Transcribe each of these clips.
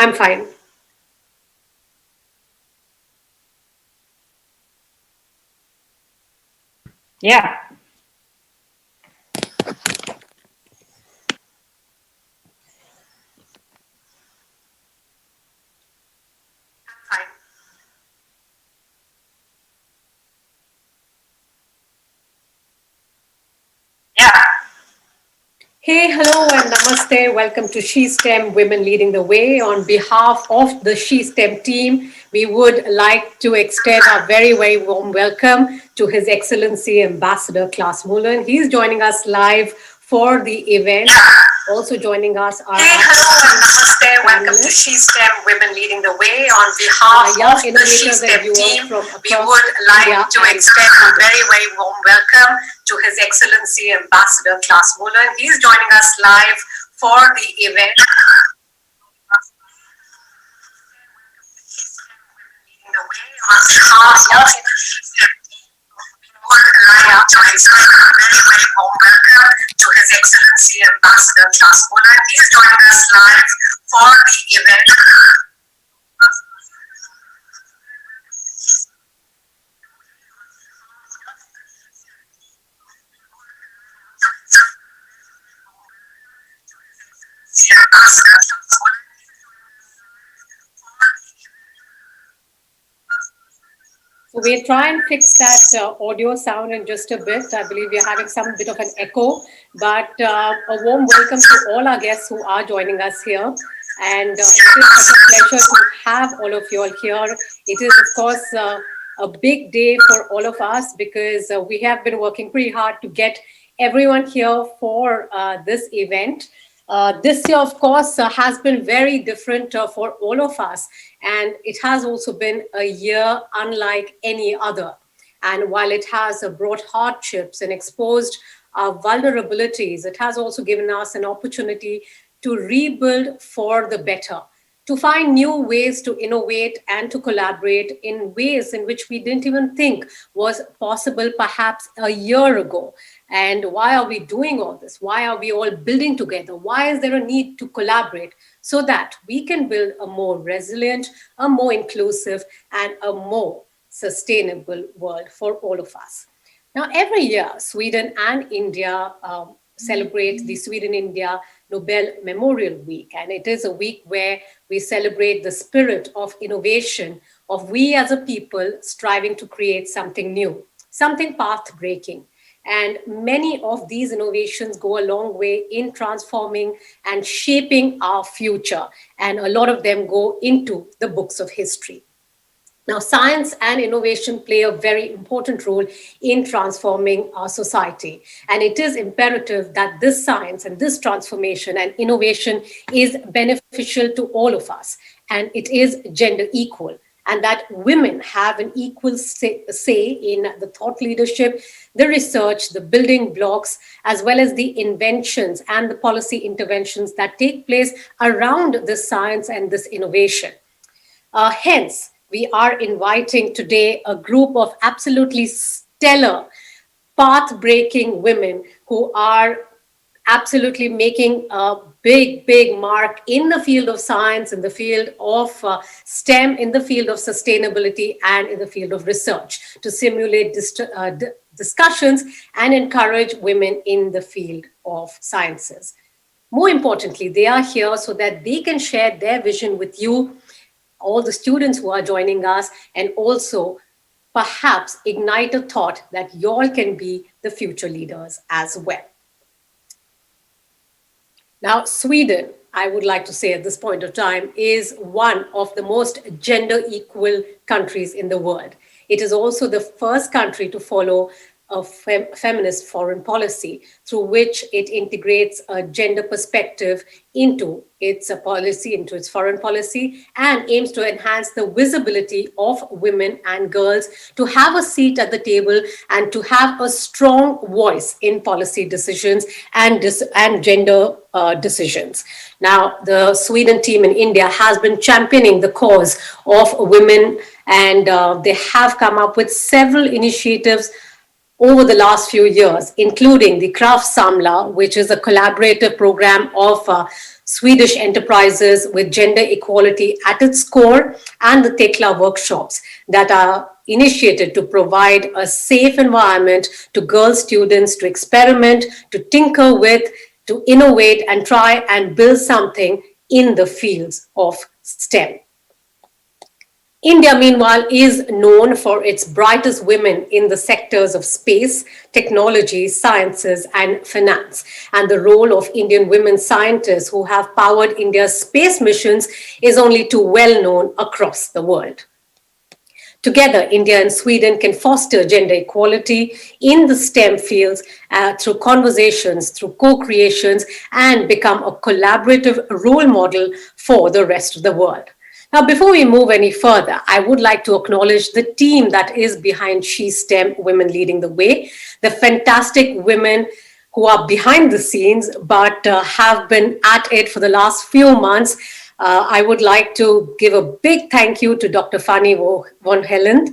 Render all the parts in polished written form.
I'm fine. Yeah. Yeah. Hey, hello, and namaste. Welcome to She STEM Women Leading the Way. On behalf of the She STEM team, we would like to extend our very warm welcome to His Excellency Ambassador Kls Mullen. He's joining us live for the event. Also joining us are Hey, hello, and namaste. Welcome to She STEM Women Leading the Way. On behalf of the She STEM team, we would like to extend a very warm welcome to His Excellency Ambassador Kls Mullen. He's joining us live for the event. On behalf of the She STEM team, we would like to extend a very warm welcome to His Excellency Ambassador Kls Mullen. He's joining us live for the event. So we'll try and fix that audio sound in just a bit. I believe we're having some bit of an echo, but a warm welcome to all our guests who are joining us here. And it is such a pleasure to have all of you all here. It is, of course, a big day for all of us because we have been working pretty hard to get everyone here for this event. This year, of course, has been very different for all of us. And it has also been a year unlike any other. And while it has brought hardships and exposed our vulnerabilities, it has also given us an opportunity to rebuild for the better, to find new ways to innovate and to collaborate in ways in which we didn't even think was possible perhaps a year ago. And why are we doing all this? Why are we all building together? Why is there a need to collaborate so that we can build a more resilient, a more inclusive, and a more sustainable world for all of us? Now, every year, Sweden and India celebrate the Sweden-India Nobel Memorial Week. And it is a week where we celebrate the spirit of innovation, of we as a people striving to create something new, something path-breaking. And many of these innovations go a long way in transforming and shaping our future. And a lot of them go into the books of history. Now, science and innovation play a very important role in transforming our society. And it is imperative that this science and this transformation and innovation is beneficial to all of us. And it is gender equal. And that women have an equal say in the thought leadership, the research, the building blocks, as well as the inventions and the policy interventions that take place around this science and this innovation. Hence, we are inviting today a group of absolutely stellar, path-breaking women who are absolutely making a big mark in the field of science, in the field of STEM, in the field of sustainability, and in the field of research to simulate discussions and encourage women in the field of sciences. More importantly, they are here so that they can share their vision with you, all the students who are joining us, and also perhaps ignite a thought that you all can be the future leaders as well. Now, Sweden, I would like to say at this point of time, is one of the most gender equal countries in the world. It is also the first country to follow a feminist foreign policy through which it integrates a gender perspective into its policy, into its foreign policy, and aims to enhance the visibility of women and girls to have a seat at the table and to have a strong voice in policy decisions and gender decisions. Now, the Sweden team in India has been championing the cause of women, and they have come up with several initiatives over the last few years, including the Kraft Samla, which is a collaborative program of Swedish enterprises with gender equality at its core, and the Tekla workshops that are initiated to provide a safe environment to girl students to experiment, to tinker with, to innovate and try and build something in the fields of STEM. India, meanwhile, is known for its brightest women in the sectors of space, technology, sciences, and finance. And the role of Indian women scientists who have powered India's space missions is only too well known across the world. Together, India and Sweden can foster gender equality in the STEM fields through conversations, through co-creations, and become a collaborative role model for the rest of the world. Now, before we move any further, I would like to acknowledge the team that is behind She STEM Women Leading the Way, the fantastic women who are behind the scenes but have been at it for the last few months. I would like to give a big thank you to Dr. Fanny von Helland,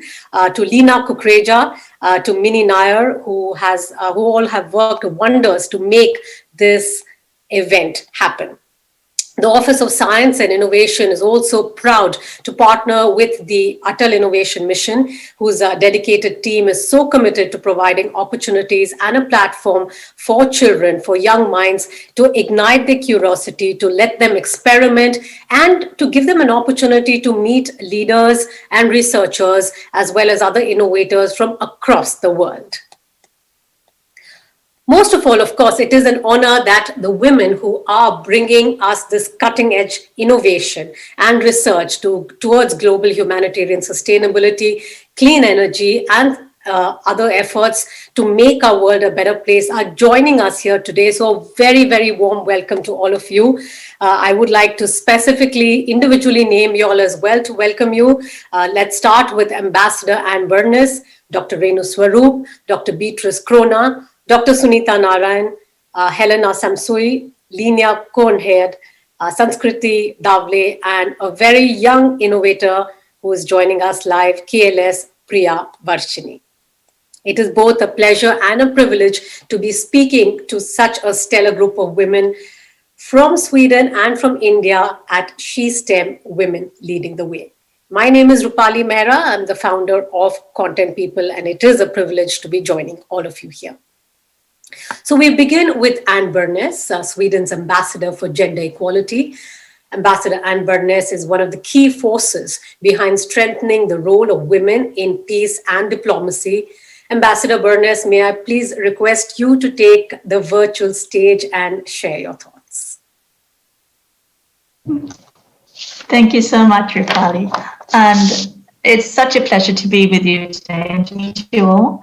to Lina Kukreja, to Minnie Nair, who all have worked wonders to make this event happen. The Office of Science and Innovation is also proud to partner with the Atal Innovation Mission, whose dedicated team is so committed to providing opportunities and a platform for children, for young minds, to ignite their curiosity, to let them experiment, and to give them an opportunity to meet leaders and researchers, as well as other innovators from across the world. Most of all, of course, it is an honor that the women who are bringing us this cutting-edge innovation and research towards global humanitarian sustainability, clean energy, and other efforts to make our world a better place are joining us here today. So a very, very warm welcome to all of you. I would like to specifically, individually name you all as well to welcome you. Let's start with Ambassador Anne Bernes, Dr. Renu Swaroop, Dr. Beatrice Krona, Dr. Sunita Narayan, Helena Samson, Linia Kornhead, Sanskriti Davle, and a very young innovator who is joining us live, Kls Priya Varshani. It is both a pleasure and a privilege to be speaking to such a stellar group of women from Sweden and from India at She STEM Women Leading the Way. My name is Rupali Mehra. I'm the founder of Content People, and it is a privilege to be joining all of you here. So we begin with Anne Bernes, Sweden's ambassador for gender equality. Ambassador Anne Bernes is one of the key forces behind strengthening the role of women in peace and diplomacy. Ambassador Bernes, may I please request you to take the virtual stage and share your thoughts. Thank you so much, Rupali. And it's such a pleasure to be with you today and to meet you all.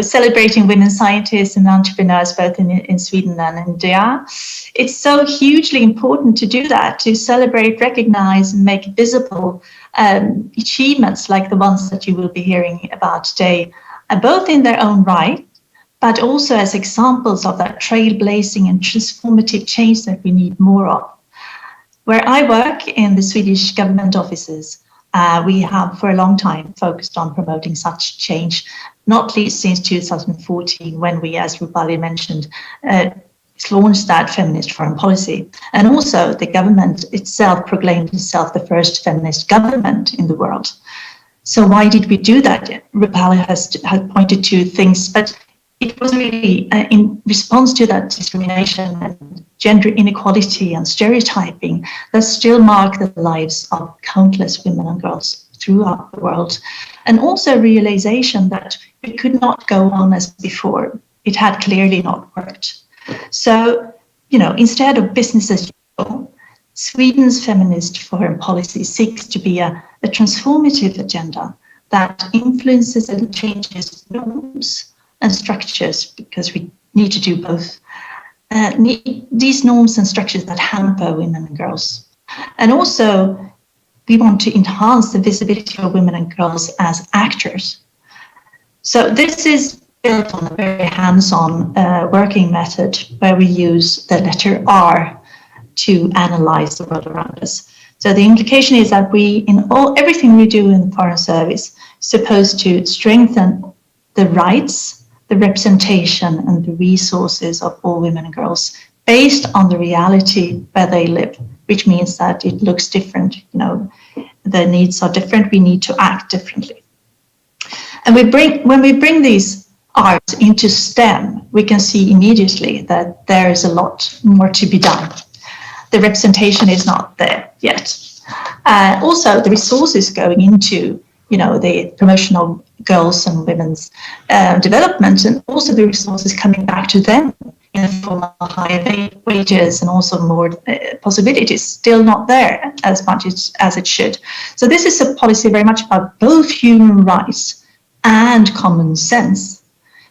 Celebrating women scientists and entrepreneurs both in Sweden and India. It's so hugely important to do that, to celebrate, recognize, and make visible achievements like the ones that you will be hearing about today, both in their own right, but also as examples of that trailblazing and transformative change that we need more of. Where I work in the Swedish government offices, we have for a long time focused on promoting such change, not least since 2014, when we, as Rupali mentioned, launched that feminist foreign policy. And also the government itself proclaimed itself the first feminist government in the world. So why did we do that? Rupali has pointed to things, but it was really in response to that discrimination and gender inequality and stereotyping that still mark the lives of countless women and girls throughout the world. And also realization that we could not go on as before. It had clearly not worked. So, instead of business as usual, Sweden's feminist foreign policy seeks to be a transformative agenda that influences and changes norms and structures, because we need to do both. These norms and structures that hamper women and girls. And also, we want to enhance the visibility of women and girls as actors. So this is built on a very hands-on working method where we use the letter R to analyze the world around us. So the implication is that we, in everything we do in the Foreign Service, supposed to strengthen the rights, the representation and the resources of all women and girls based on the reality where they live, which means that it looks different. You know, the needs are different. We need to act differently. And when we bring these arts into STEM, we can see immediately that there is a lot more to be done. The representation is not there yet. Also, the resources going into, you know, the promotion of girls and women's development, and also the resources coming back to them in the form of higher wages and also more possibilities, still not there as much as it should. So this is a policy very much about both human rights and common sense,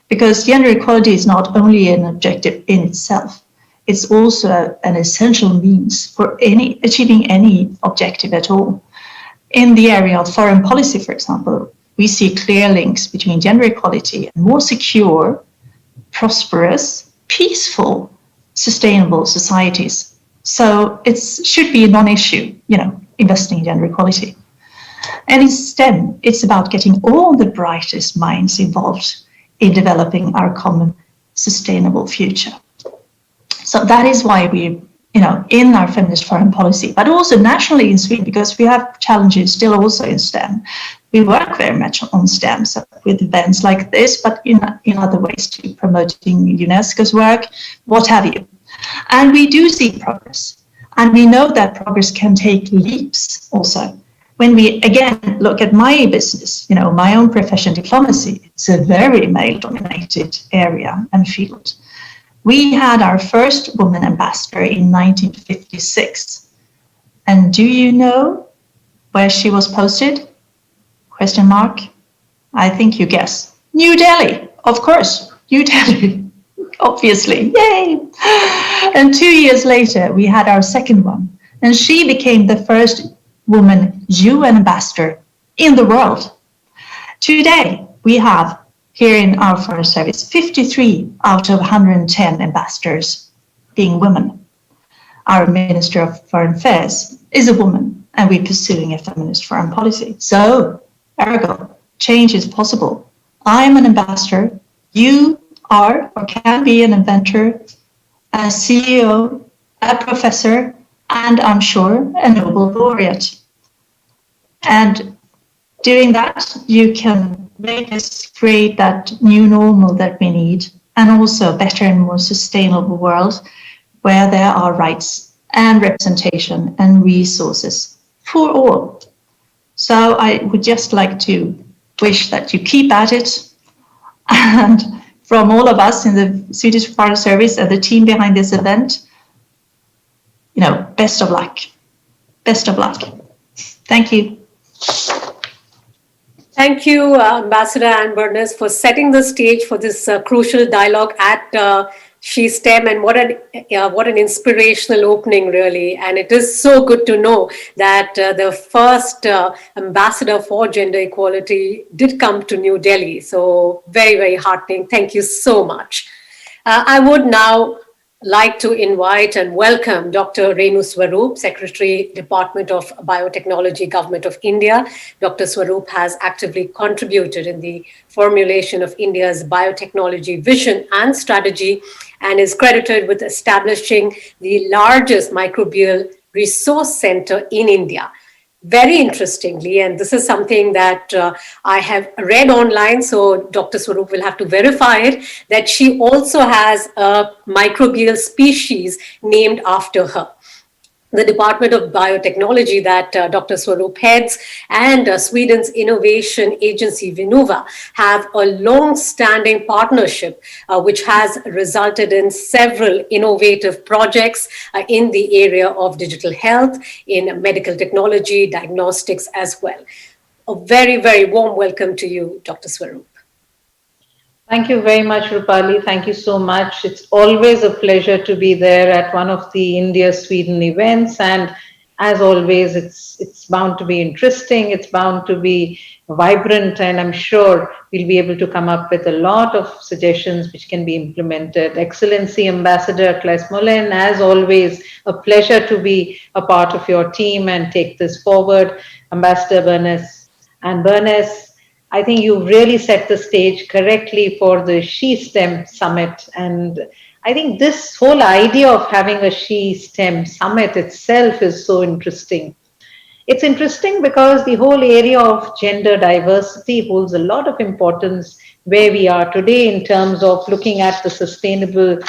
because gender equality is not only an objective in itself, it's also an essential means for achieving any objective at all. In the area of foreign policy, for example, we see clear links between gender equality and more secure, prosperous, peaceful, sustainable societies. So it should be a non-issue, you know, investing in gender equality. And in STEM, it's about getting all the brightest minds involved in developing our common sustainable future. So that is why we, you know, in our feminist foreign policy, but also nationally in Sweden, because we have challenges still also in STEM. We work very much on STEM, so with events like this, but in other ways too, promoting UNESCO's work, what have you. And we do see progress. And we know that progress can take leaps also. When we, again, look at my business, you know, my own profession, diplomacy, it's a very male-dominated area and field. We had our first woman ambassador in 1956. And do you know where she was posted? Question mark. I think you guess. New Delhi, of course. New Delhi, obviously. Yay! And 2 years later, we had our second one. And she became the first woman UN ambassador in the world. Today, we have here in our foreign service 53 out of 110 ambassadors being women. Our Minister of Foreign Affairs is a woman, and we're pursuing a feminist foreign policy. So, ergo, change is possible. I'm an ambassador. You are or can be an inventor, a CEO, a professor, and I'm sure a Nobel laureate. And doing that, you can make us create that new normal that we need, and also a better and more sustainable world where there are rights and representation and resources for all. So I would just like to wish that you keep at it. And from all of us in the Swedish Foreign Service and the team behind this event, you know, best of luck. Best of luck. Thank you. Thank you, Ambassador Anne Burness, for setting the stage for this crucial dialogue at She STEM, and what an inspirational opening, really. And it is so good to know that the first ambassador for gender equality did come to New Delhi. So very, very heartening. Thank you so much. I would now like to invite and welcome Dr. Renu Swaroop, Secretary, Department of Biotechnology, Government of India. Dr. Swaroop has actively contributed in the formulation of India's biotechnology vision and strategy, and is credited with establishing the largest microbial resource center in India. Very interestingly, and this is something that I have read online, so Dr. Swaroop will have to verify it, that she also has a microbial species named after her. The Department of Biotechnology that Dr. Swaroop heads and Sweden's innovation agency Vinnova have a long-standing partnership which has resulted in several innovative projects in the area of digital health, in medical technology, diagnostics as well. A very, very warm welcome to you, Dr. Swaroop. Thank you very much, Rupali. Thank you so much. It's always a pleasure to be there at one of the India-Sweden events. And as always, it's bound to be interesting. It's bound to be vibrant. And I'm sure we'll be able to come up with a lot of suggestions which can be implemented. Excellency Ambassador Kls Priya, as always, a pleasure to be a part of your team and take this forward. Ambassador Burness, I think you really set the stage correctly for the She STEM Summit, and I think this whole idea of having a She STEM summit itself is so interesting. It's interesting because the whole area of gender diversity holds a lot of importance where we are today in terms of looking at the sustainable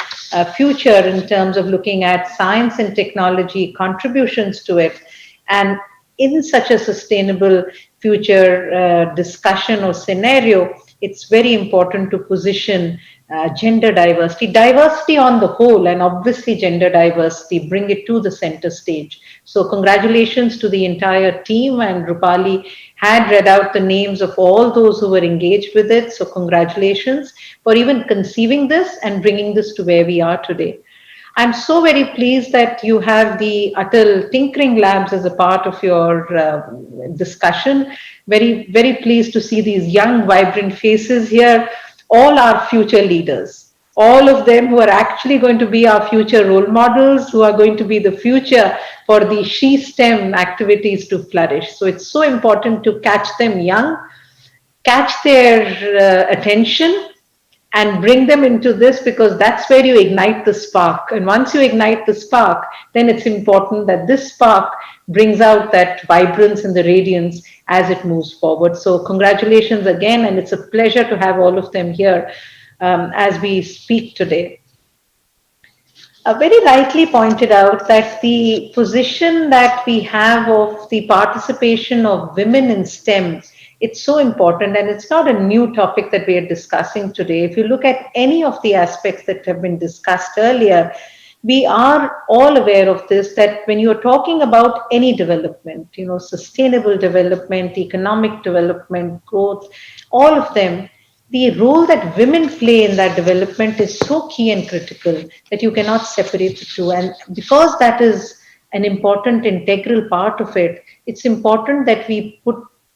future, in terms of looking at science and technology contributions to it. And in such a sustainable future discussion or scenario, it's very important to position gender diversity, diversity on the whole, and obviously gender diversity, bring it to the center stage. So congratulations to the entire team, and Rupali had read out the names of all those who were engaged with it. So congratulations for even conceiving this and bringing this to where we are today. I'm so very pleased that you have the Atal Tinkering Labs as a part of your discussion. Very, very pleased to see these young, vibrant faces here. All our future leaders, all of them who are actually going to be our future role models, who are going to be the future for the She STEM activities to flourish. So it's so important to catch them young, catch their attention, and bring them into this, because that's where you ignite the spark. And once you ignite the spark, then it's important that this spark brings out that vibrance and the radiance as it moves forward. So congratulations again, and it's a pleasure to have all of them here as we speak today. Very rightly pointed out that the position that we have of the participation of women in STEM, it's so important, and it's not a new topic that we are discussing today. If you look at any of the aspects that have been discussed earlier, we are all aware of this, that when you're talking about any development, sustainable development, economic development, growth, all of them, the role that women play in that development is so key and critical that you cannot separate the two. And because that is an important integral part of it, it's important that we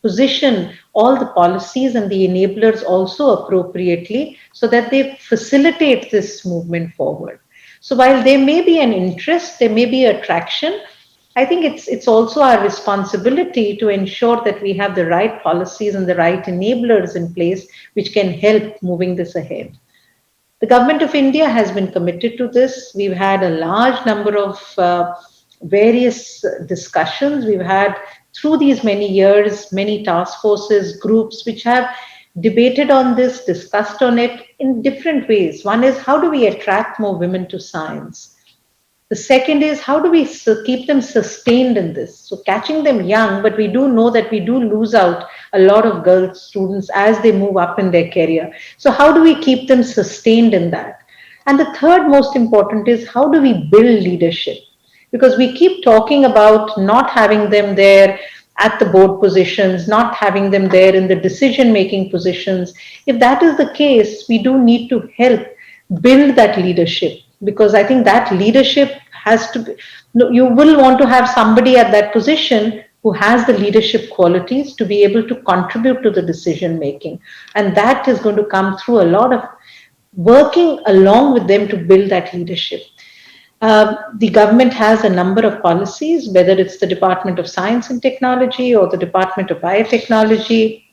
position all the policies and the enablers also appropriately so that they facilitate this movement forward. So while there may be an interest, there may be attraction, I think it's also our responsibility to ensure that we have the right policies and the right enablers in place which can help moving this ahead. The government of India has been committed to this. We've had a large number of various discussions. We've had, through these many years, many task forces, groups which have debated on this, discussed on it in different ways. One is, how do we attract more women to science? The second is, how do we keep them sustained in this? So catching them young, but we do know that we do lose out a lot of girl students as they move up in their career. So how do we keep them sustained in that? And the third most important is, how do we build leadership? Because we keep talking about not having them there at the board positions, not having them there in the decision-making positions. If that is the case, we do need to help build that leadership, because I think that leadership has to be, you will want to have somebody at that position who has the leadership qualities to be able to contribute to the decision making. And that is going to come through a lot of working along with them to build that leadership. The government has a number of policies, whether it's the Department of Science and Technology or the Department of Biotechnology,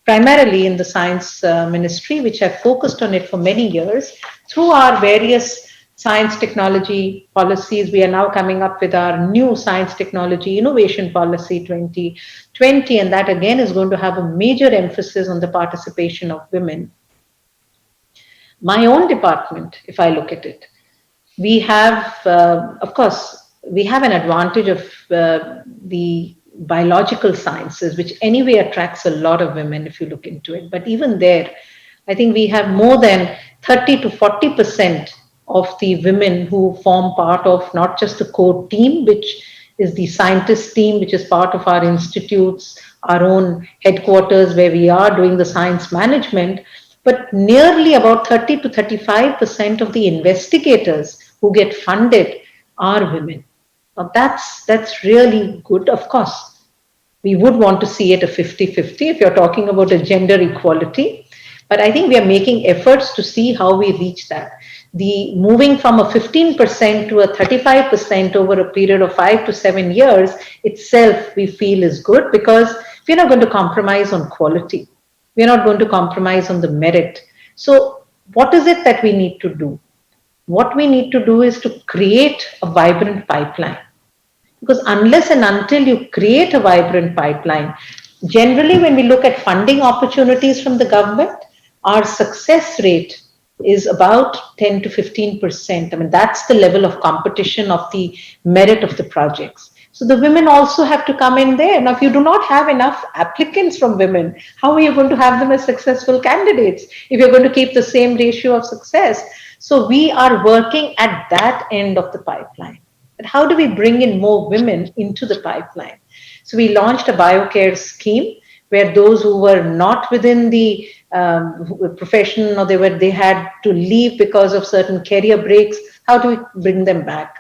primarily in the Science Ministry, which have focused on it for many years. Through our various science technology policies, we are now coming up with our new Science Technology Innovation Policy 2020, and that again is going to have a major emphasis on the participation of women. My own department, if I look at it, we have, of course, we have an advantage of the biological sciences, which anyway attracts a lot of women if you look into it. But even there, I think we have more than 30 to 40% of the women who form part of not just the core team, which is the scientist team, which is part of our institutes, our own headquarters where we are doing the science management, but nearly about 30 to 35% of the investigators who get funded are women. Now that's really good. Of course, we would want to see it a 50-50 if you're talking about a gender equality. But I think we are making efforts to see how we reach that. The moving from a 15% to a 35% over a period of 5 to 7 years itself, we feel is good, because we're not going to compromise on quality. We're not going to compromise on the merit. So what is it that we need to do? What we need to do is to create a vibrant pipeline. Because unless and until you create a vibrant pipeline, generally when we look at funding opportunities from the government, our success rate is about 10 to 15%. I mean, that's the level of competition of the merit of the projects. So the women also have to come in there. Now, if you do not have enough applicants from women, how are you going to have them as successful candidates if you're going to keep the same ratio of success? So we are working at that end of the pipeline. But how do we bring in more women into the pipeline? So we launched a biocare scheme where those who were not within the profession, or they had to leave because of certain career breaks, how do we bring them back?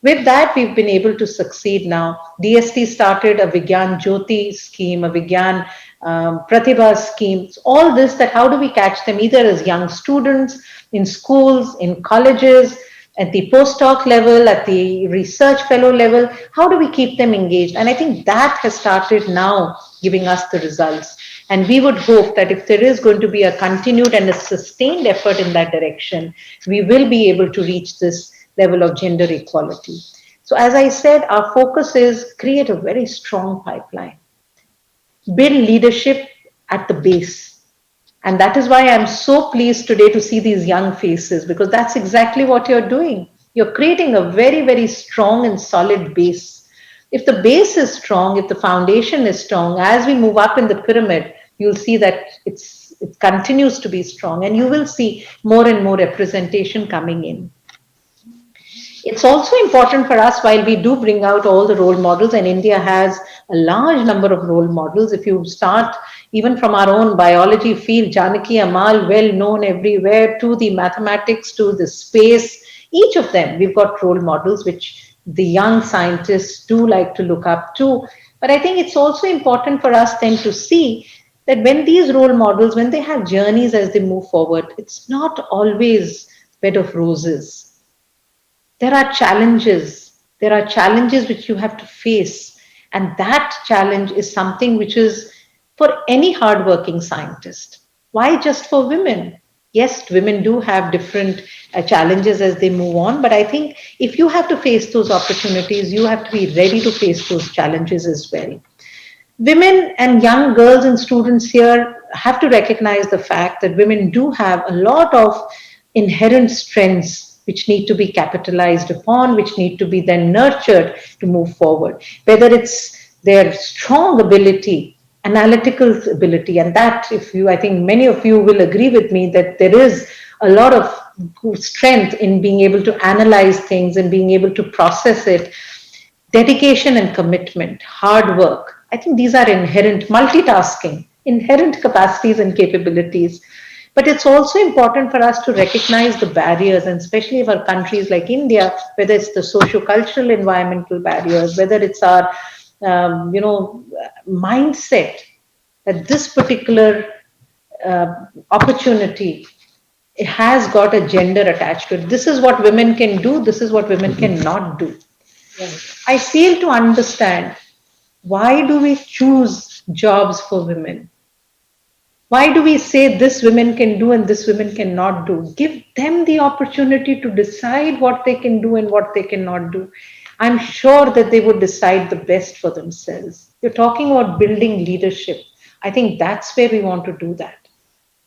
With that, we've been able to succeed now. DST started a Vigyan Jyoti scheme, a Vigyan Pratibha scheme. All this, that how do we catch them either as young students in schools, in colleges, at the postdoc level, at the research fellow level, how do we keep them engaged? And I think that has started now giving us the results. And we would hope that if there is going to be a continued and a sustained effort in that direction, we will be able to reach this level of gender equality. So as I said, our focus is create a very strong pipeline, build leadership at the base. And that is why I'm so pleased today to see these young faces, because that's exactly what you're doing. You're creating a very, very strong and solid base. If the base is strong, if the foundation is strong, as we move up in the pyramid, you'll see that it continues to be strong, and you will see more and more representation coming in. It's also important for us, while we do bring out all the role models, and India has a large number of role models. If you start even from our own biology field, Janaki Amal, well known everywhere, to the mathematics, to the space, each of them, we've got role models which the young scientists do like to look up to. But I think it's also important for us then to see that when these role models, when they have journeys as they move forward, it's not always bed of roses. There are challenges. There are challenges which you have to face. And that challenge is something which is for any hardworking scientist. Why just for women? Yes, women do have different challenges as they move on. But I think if you have to face those opportunities, you have to be ready to face those challenges as well. Women and young girls and students here have to recognize the fact that women do have a lot of inherent strengths which need to be capitalized upon, which need to be then nurtured to move forward. Whether it's their strong ability, analytical ability, and that, I think many of you will agree with me that there is a lot of strength in being able to analyze things and being able to process it. Dedication and commitment, hard work. I think these are inherent, multitasking, inherent capacities and capabilities. But it's also important for us to recognize the barriers, and especially for countries like India, whether it's the socio-cultural environmental barriers, whether it's our, mindset that this particular opportunity, it has got a gender attached to it. This is what women can do. This is what women cannot do. I fail to understand, why do we choose jobs for women? Why do we say this women can do and this women cannot do? Give them the opportunity to decide what they can do and what they cannot do. I'm sure that they would decide the best for themselves. You're talking about building leadership. I think that's where we want to do that.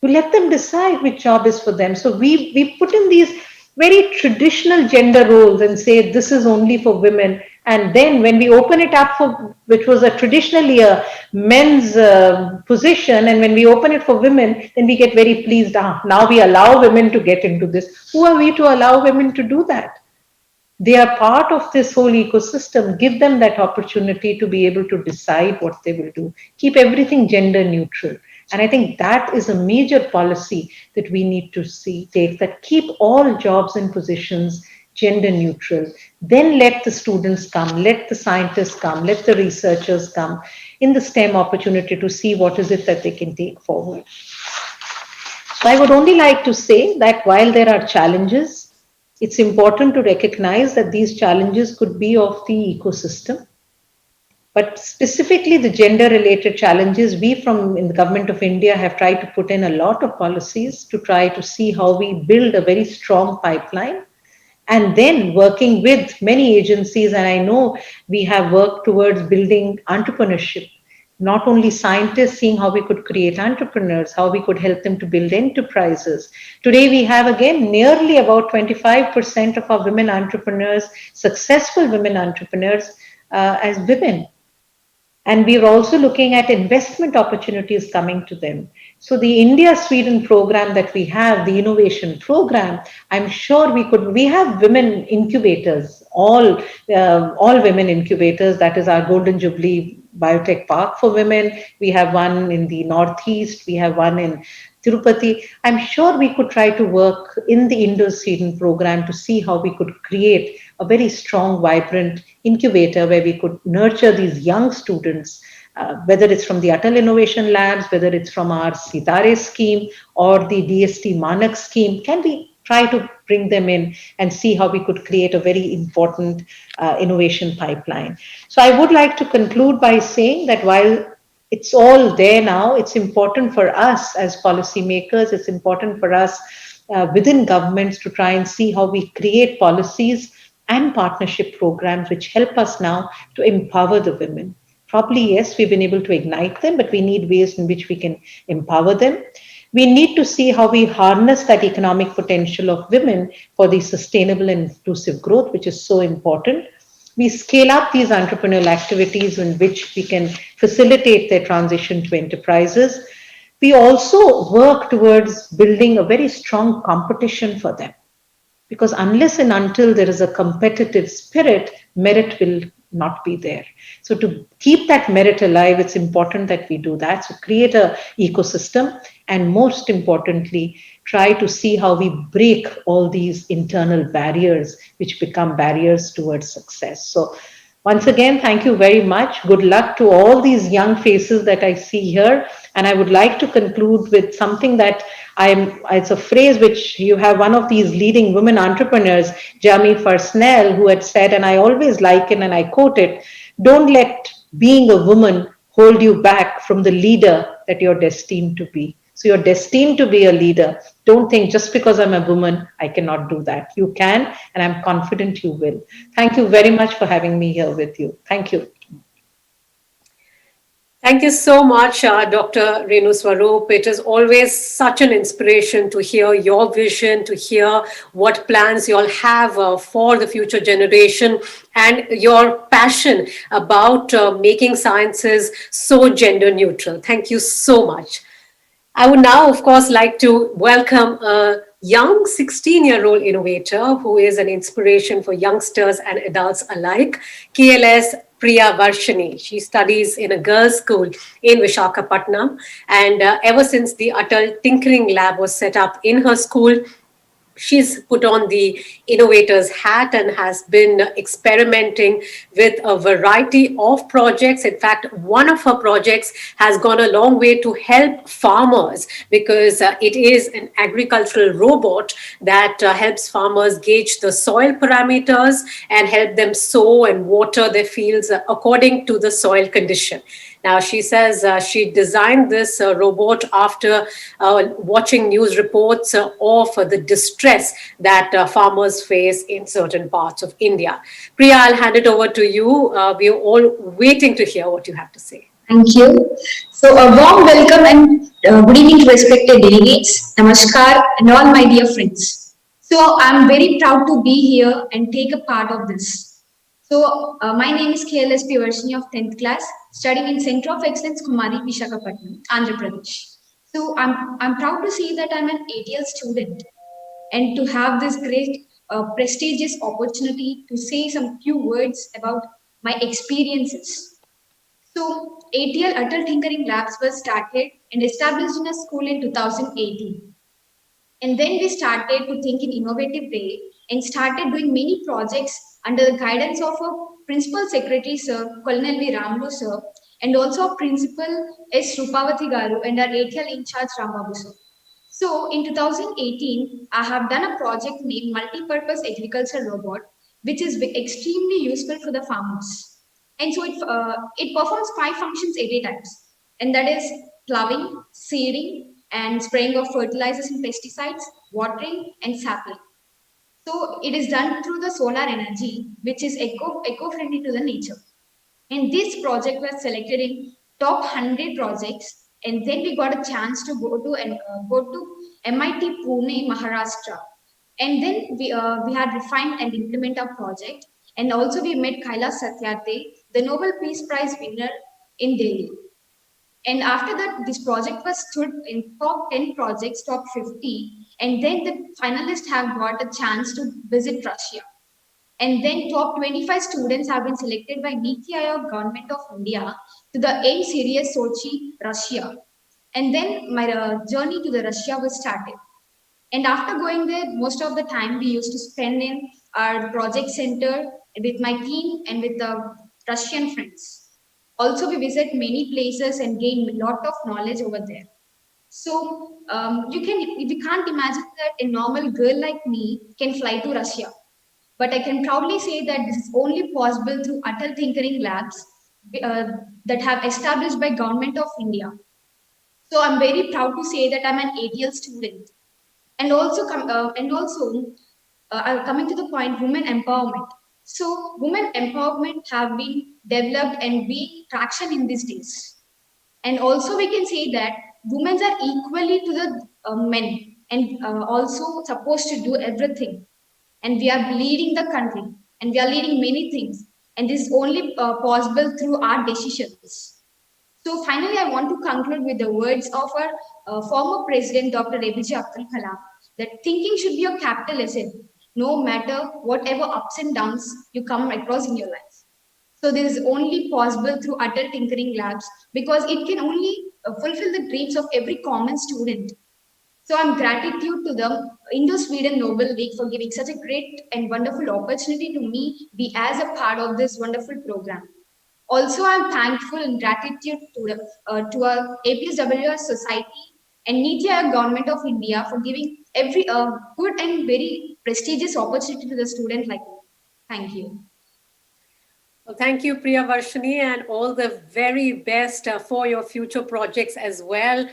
We let them decide which job is for them. So we put in these very traditional gender roles and say this is only for women. And then when we open it up for, which was a traditionally a men's position, and when we open it for women, then we get very pleased. Now we allow women to get into this. Who are we to allow women to do that? They are part of this whole ecosystem. Give them that opportunity to be able to decide what they will do. Keep everything gender neutral. And I think that is a major policy that we need to take, that keep all jobs and positions gender neutral. Then let the students come, let the scientists come, let the researchers come in the STEM opportunity to see what is it that they can take forward. So I would only like to say that while there are challenges, it's important to recognize that these challenges could be of the ecosystem. But specifically the gender-related challenges, we in the Government of India have tried to put in a lot of policies to try to see how we build a very strong pipeline and then working with many agencies. And I know we have worked towards building entrepreneurship, not only scientists seeing how we could create entrepreneurs, how we could help them to build enterprises. Today, we have again nearly about 25% of our women entrepreneurs, successful women entrepreneurs, as women. And we are also looking at investment opportunities coming to them. So the India Sweden program that we have, the innovation program, I'm sure we have women incubators, all women incubators. That is our Golden Jubilee Biotech Park for women. We have one in the Northeast. We have one in Tirupati. I'm sure we could try to work in the Indo-Sweden program to see how we could create a very strong, vibrant incubator where we could nurture these young students, whether it's from the Atal Innovation Labs, whether it's from our Sitare scheme or the DST Manak scheme. Can we try to bring them in and see how we could create a very important innovation pipeline? So I would like to conclude by saying that while it's all there now, it's important for us as policymakers, it's important for us within governments to try and see how we create policies and partnership programs which help us now to empower the women. Probably, yes, we've been able to ignite them, but we need ways in which we can empower them. We need to see how we harness that economic potential of women for the sustainable and inclusive growth, which is so important. We scale up these entrepreneurial activities in which we can facilitate their transition to enterprises. We also work towards building a very strong competition for them, because unless and until there is a competitive spirit, merit will not be there. So to keep that merit alive, it's important that we do that. So create a ecosystem, and most importantly, try to see how we break all these internal barriers which become barriers towards success. So once again, thank you very much. Good luck to all these young faces that I see here. And I would like to conclude with something that it's a phrase which you have one of these leading women entrepreneurs, Jamie Farsnell, who had said, and I always like it and I quote it: don't let being a woman hold you back from the leader that you're destined to be. So you're destined to be a leader. Don't think just because I'm a woman, I cannot do that. You can, and I'm confident you will. Thank you very much for having me here with you. Thank you. Thank you so much, Dr. Renu Swaroop. It is always such an inspiration to hear your vision, to hear what plans you all have for the future generation, and your passion about making sciences so gender neutral. Thank you so much. I would now, of course, like to welcome a young 16-year-old innovator who is an inspiration for youngsters and adults alike, Kls Priya Varshani. She studies in a girls' school in Visakhapatnam, and ever since the Atal Tinkering Lab was set up in her school, she's put on the innovator's hat and has been experimenting with a variety of projects. In fact, one of her projects has gone a long way to help farmers, because it is an agricultural robot that helps farmers gauge the soil parameters and help them sow and water their fields according to the soil condition. Now, she says she designed this robot after watching news reports of the distress that farmers face in certain parts of India. Priya, I'll hand it over to you. We're all waiting to hear what you have to say. Thank you. So, a warm welcome and good evening to respected delegates. Namaskar and all my dear friends. So, I'm very proud to be here and take a part of this. So, my name is Kls Priya Varshani of 10th class, studying in Center of Excellence, Kumari, Visakhapatnam, Andhra Pradesh. So, I'm proud to say that I'm an ATL student, and to have this great prestigious opportunity to say some few words about my experiences. So, ATL Atal Tinkering Labs was started and established in a school in 2018. And then we started to think in innovative way and started doing many projects under the guidance of a principal secretary, sir, Colonel V. Ramlu, sir, and also principal S. Rupavati Garu and our ATL in charge Rambabu, sir. So in 2018, I have done a project named Multi-Purpose Agriculture Robot, which is extremely useful for the farmers. And so it performs 5 functions at a time, and that is plowing, seeding, and spraying of fertilizers and pesticides, watering, and sampling. So it is done through the solar energy, which is eco-friendly to the nature. And this project was selected in top 100 projects. And then we got a chance to go to MIT Pune, Maharashtra. And then we had refined and implement our project. And also we met Kailash Satyarthi, the Nobel Peace Prize winner in Delhi. And after that, this project was stood in top 10 projects, top 50. And then the finalists have got a chance to visit Russia. And then top 25 students have been selected by Niti Aayog Government of India to the AIM series Sochi, Russia. And then my journey to the Russia was started. And after going there, most of the time we used to spend in our project center with my team and with the Russian friends. Also, we visit many places and gain a lot of knowledge over there. So we can't imagine that a normal girl like me can fly to Russia. But I can proudly say that this is only possible through Atal Tinkering Labs uh, that have established by Government of India. So I'm very proud to say that I'm an ATL student. And also, coming to the point, women empowerment. So women empowerment have been developed and being traction in these days. And also we can say that women are equally to the men and also supposed to do everything. And we are leading the country and we are leading many things. And this is only possible through our decisions. So finally, I want to conclude with the words of our former president, Dr. APJ Abdul Kalam, that thinking should be a capital asset, no matter whatever ups and downs you come across in your life. So this is only possible through Atal Tinkering Labs because it can only fulfill the dreams of every common student. So I'm gratitude to the Indo-Sweden Nobel League for giving such a great and wonderful opportunity to me be as a part of this wonderful program. Also, I'm thankful and gratitude to our APSWR Society and Niti Aayog Government of India for giving every good and very prestigious opportunity to the student like me. Thank you. Well, thank you, Priya Varshani, and all the very best for your future projects as well.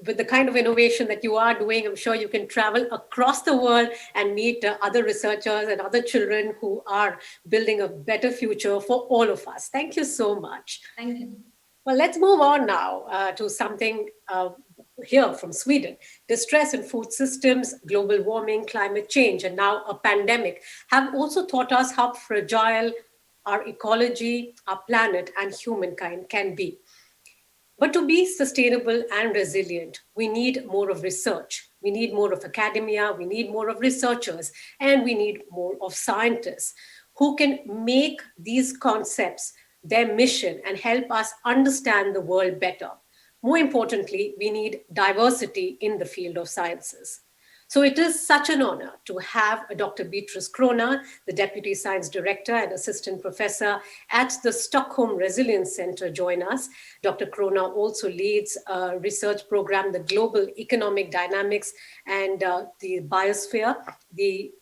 With the kind of innovation that you are doing, I'm sure you can travel across the world and meet other researchers and other children who are building a better future for all of us. Thank you so much. Thank you. Well, let's move on now to something here from Sweden. Distress in food systems, global warming, climate change, and now a pandemic have also taught us how fragile our ecology, our planet, and humankind can be. But to be sustainable and resilient, we need more of research. We need more of academia, we need more of researchers, and we need more of scientists who can make these concepts their mission and help us understand the world better. More importantly, we need diversity in the field of sciences. So it is such an honor to have Dr. Beatrice Krona, the Deputy Science Director and Assistant Professor at the Stockholm Resilience Center, join us. Dr. Krona also leads a research program, the Global Economic Dynamics and the Biosphere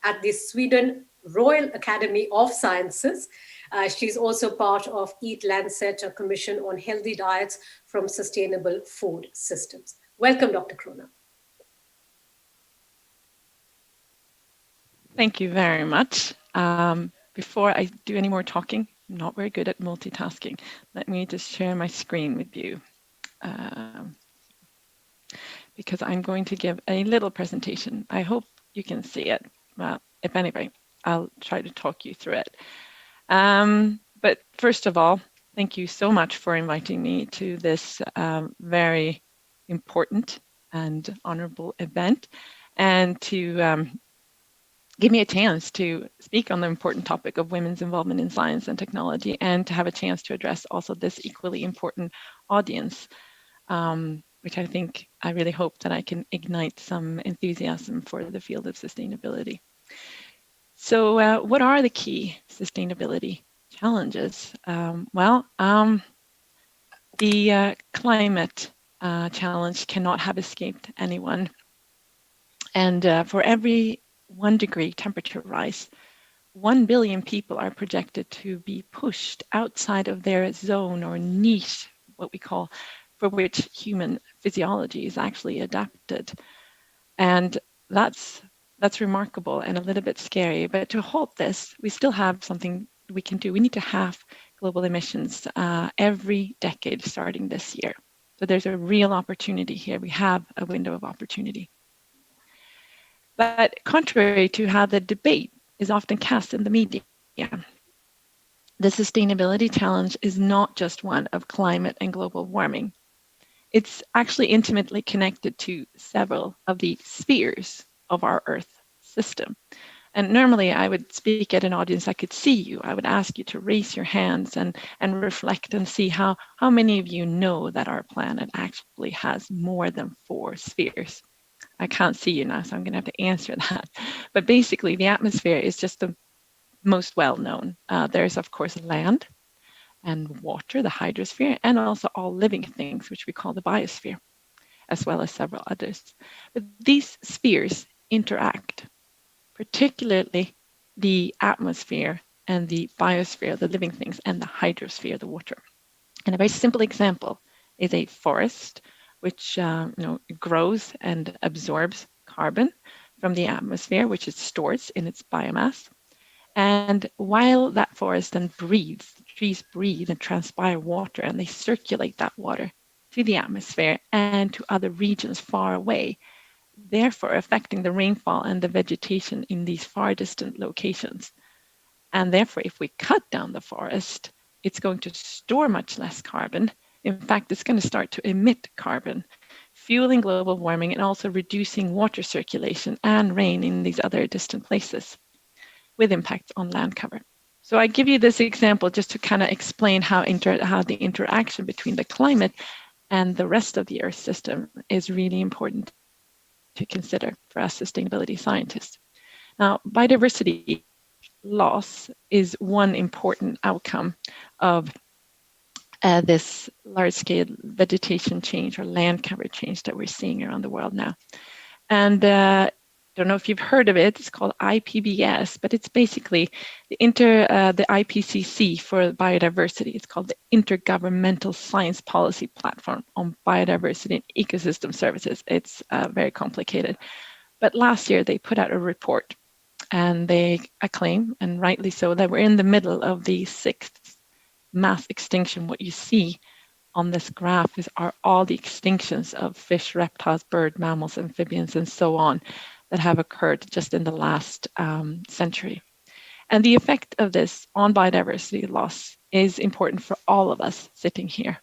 at the Sweden Royal Academy of Sciences. She's also part of Eat Lancet, a commission on healthy diets from sustainable food systems. Welcome, Dr. Krona. Thank you very much. Before I do any more talking, I'm not very good at multitasking. Let me just share my screen with you because I'm going to give a little presentation. I hope you can see it. Well, if anyway, I'll try to talk you through it. But first of all, thank you so much for inviting me to this very important and honorable event and to give me a chance to speak on the important topic of women's involvement in science and technology and to have a chance to address also this equally important audience, which I really hope that I can ignite some enthusiasm for the field of sustainability. So what are the key sustainability challenges? The climate challenge cannot have escaped anyone. And for every 1 degree temperature rise, 1 billion people are projected to be pushed outside of their zone or niche, what we call, for which human physiology is actually adapted. And that's That's remarkable and a little bit scary. But to halt this, we still have something we can do. We need to halve global emissions every decade starting this year. So there's a real opportunity here. We have a window of opportunity. But contrary to how the debate is often cast in the media, the sustainability challenge is not just one of climate and global warming. It's actually intimately connected to several of the spheres of our Earth system. And normally I would speak at an audience, I could see you. I would ask you to raise your hands and reflect and see how many of you know that our planet actually has more than 4 spheres. I can't see you now, so I'm going to have to answer that. But basically, the atmosphere is just the most well-known. There's, of course, land and water, the hydrosphere, and also all living things, which we call the biosphere, as well as several others. But these spheres interact, particularly the atmosphere and the biosphere, the living things, and the hydrosphere, the water. And a very simple example is a forest, which grows and absorbs carbon from the atmosphere, which it stores in its biomass. And while that forest then breathes, the trees breathe and transpire water, and they circulate that water to the atmosphere and to other regions far away, therefore affecting the rainfall and the vegetation in these far distant locations. And therefore, if we cut down the forest, it's going to store much less carbon. In fact, it's going to start to emit carbon, fueling global warming and also reducing water circulation and rain in these other distant places, with impacts on land cover. So I give you this example just to kind of explain how the interaction between the climate and the rest of the Earth system is really important to consider for us sustainability scientists. Now, biodiversity loss is one important outcome of this large-scale vegetation change or land cover change that we're seeing around the world now. And I don't know if you've heard of it. It's called IPBS, but it's basically the IPCC for biodiversity. It's called the Intergovernmental Science Policy Platform on Biodiversity and Ecosystem Services. It's very complicated. But last year they put out a report, and they acclaim, and rightly so, that we're in the middle of the 6th mass extinction. What you see on this graph are all the extinctions of fish, reptiles, birds, mammals, amphibians, and so on that have occurred just in the last century. And the effect of this on biodiversity loss is important for all of us sitting here,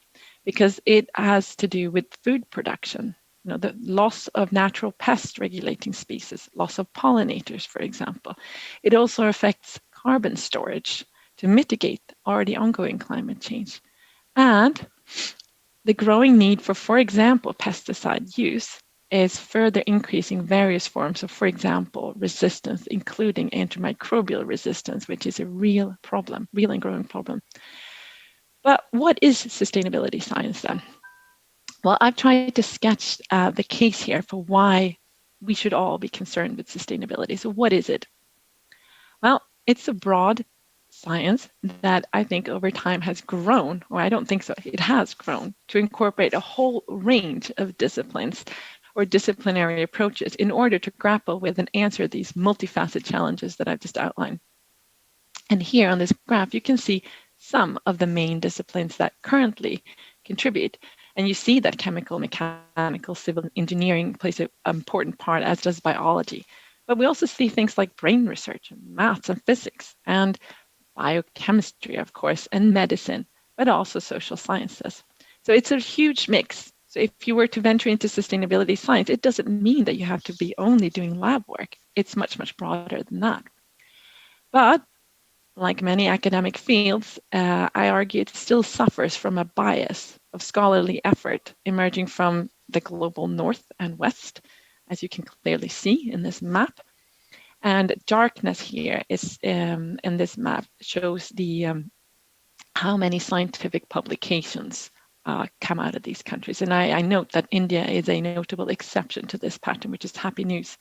because it has to do with food production. The loss of natural pest regulating species, loss of pollinators, for example. It also affects carbon storage to mitigate already ongoing climate change. And the growing need for example, pesticide use is further increasing various forms of, for example, resistance, including antimicrobial resistance, which is a real problem, real and growing problem. But what is sustainability science then? Well, I've tried to sketch the case here for why we should all be concerned with sustainability. So what is it? Well, it's a broad science that I think over time has grown, or I don't think so, it has grown to incorporate a whole range of disciplines or disciplinary approaches in order to grapple with and answer these multifaceted challenges that I've just outlined. And here on this graph, you can see some of the main disciplines that currently contribute. And you see that chemical, mechanical, civil engineering plays an important part, as does biology. But we also see things like brain research, and maths and physics, and biochemistry, of course, and medicine, but also social sciences. So it's a huge mix. So if you were to venture into sustainability science, it doesn't mean that you have to be only doing lab work. It's much, much broader than that. But like many academic fields, I argue it still suffers from a bias of scholarly effort emerging from the global north and west, as you can clearly see in this map. And darkness here is in this map shows the how many scientific publications come out of these countries. And I note that India is a notable exception to this pattern, which is happy news.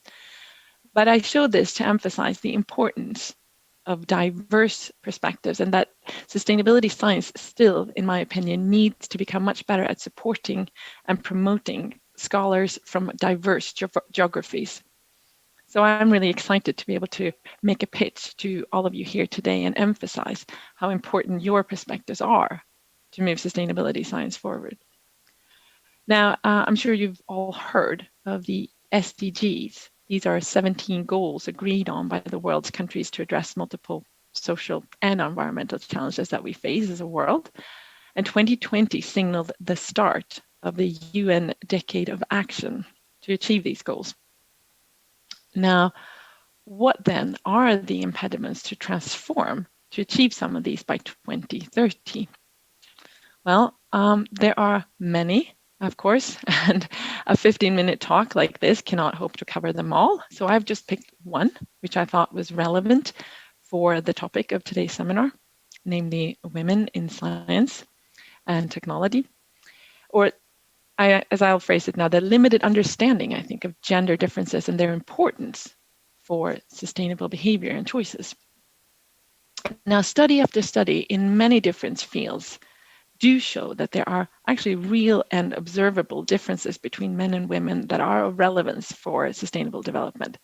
But I show this to emphasize the importance of diverse perspectives, and that sustainability science still, in my opinion, needs to become much better at supporting and promoting scholars from diverse geographies. So I'm really excited to be able to make a pitch to all of you here today and emphasize how important your perspectives are to move sustainability science forward. Now, I'm sure you've all heard of the SDGs. These are 17 goals agreed on by the world's countries to address multiple social and environmental challenges that we face as a world. And 2020 signaled the start of the UN Decade of Action to achieve these goals. Now, what then are the impediments to transform to achieve some of these by 2030? Well, there are many, of course, and a 15-minute talk like this cannot hope to cover them all. So I've just picked one, which I thought was relevant for the topic of today's seminar, namely women in science and technology. Or as I'll phrase it now, the limited understanding, I think, of gender differences and their importance for sustainable behavior and choices. Now, study after study in many different fields do show that there are actually real and observable differences between men and women that are of relevance for sustainable development.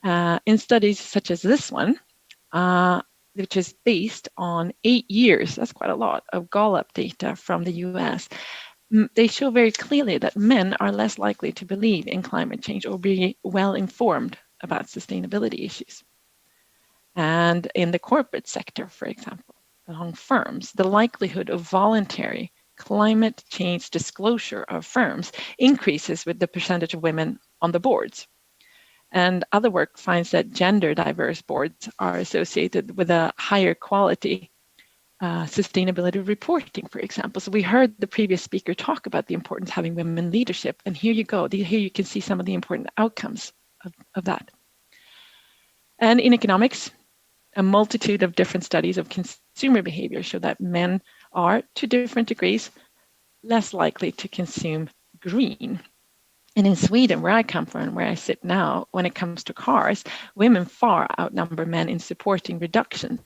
In studies such as this one, which is based on 8 years, that's quite a lot, of Gallup data from the US, they show very clearly that men are less likely to believe in climate change or be well informed about sustainability issues. And in the corporate sector, for example, among firms, the likelihood of voluntary climate change disclosure of firms increases with the percentage of women on the boards. And other work finds that gender diverse boards are associated with a higher quality sustainability reporting, for example. So we heard the previous speaker talk about the importance of having women in leadership. And here you go. Here you can see some of the important outcomes of that. And in economics, a multitude of different studies of consumer behavior show that men are, to different degrees, less likely to consume green. And in Sweden, where I come from and where I sit now, when it comes to cars, women far outnumber men in supporting reductions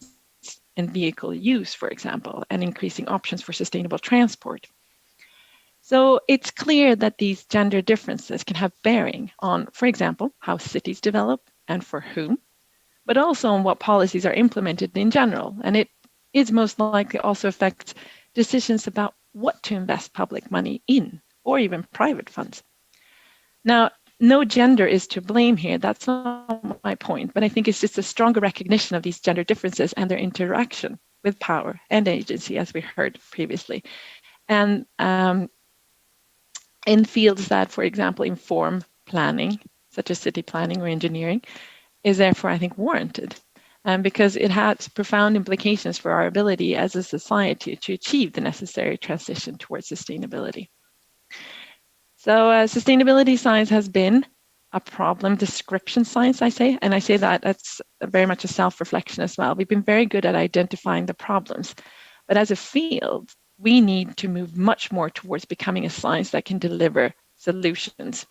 in vehicle use, for example, and increasing options for sustainable transport. So it's clear that these gender differences can have bearing on, for example, how cities develop and for whom, but also on what policies are implemented in general. And it is most likely also affects decisions about what to invest public money in, or even private funds. Now, no gender is to blame here. That's not my point, but I think it's just a stronger recognition of these gender differences and their interaction with power and agency, as we heard previously. And in fields that, for example, inform planning, such as city planning or engineering, is therefore, I think, warranted, because it has profound implications for our ability as a society to achieve the necessary transition towards sustainability. So sustainability science has been a problem description science, I say, and I say that that's very much a self-reflection as well. We've been very good at identifying the problems, but as a field, we need to move much more towards becoming a science that can deliver solutions.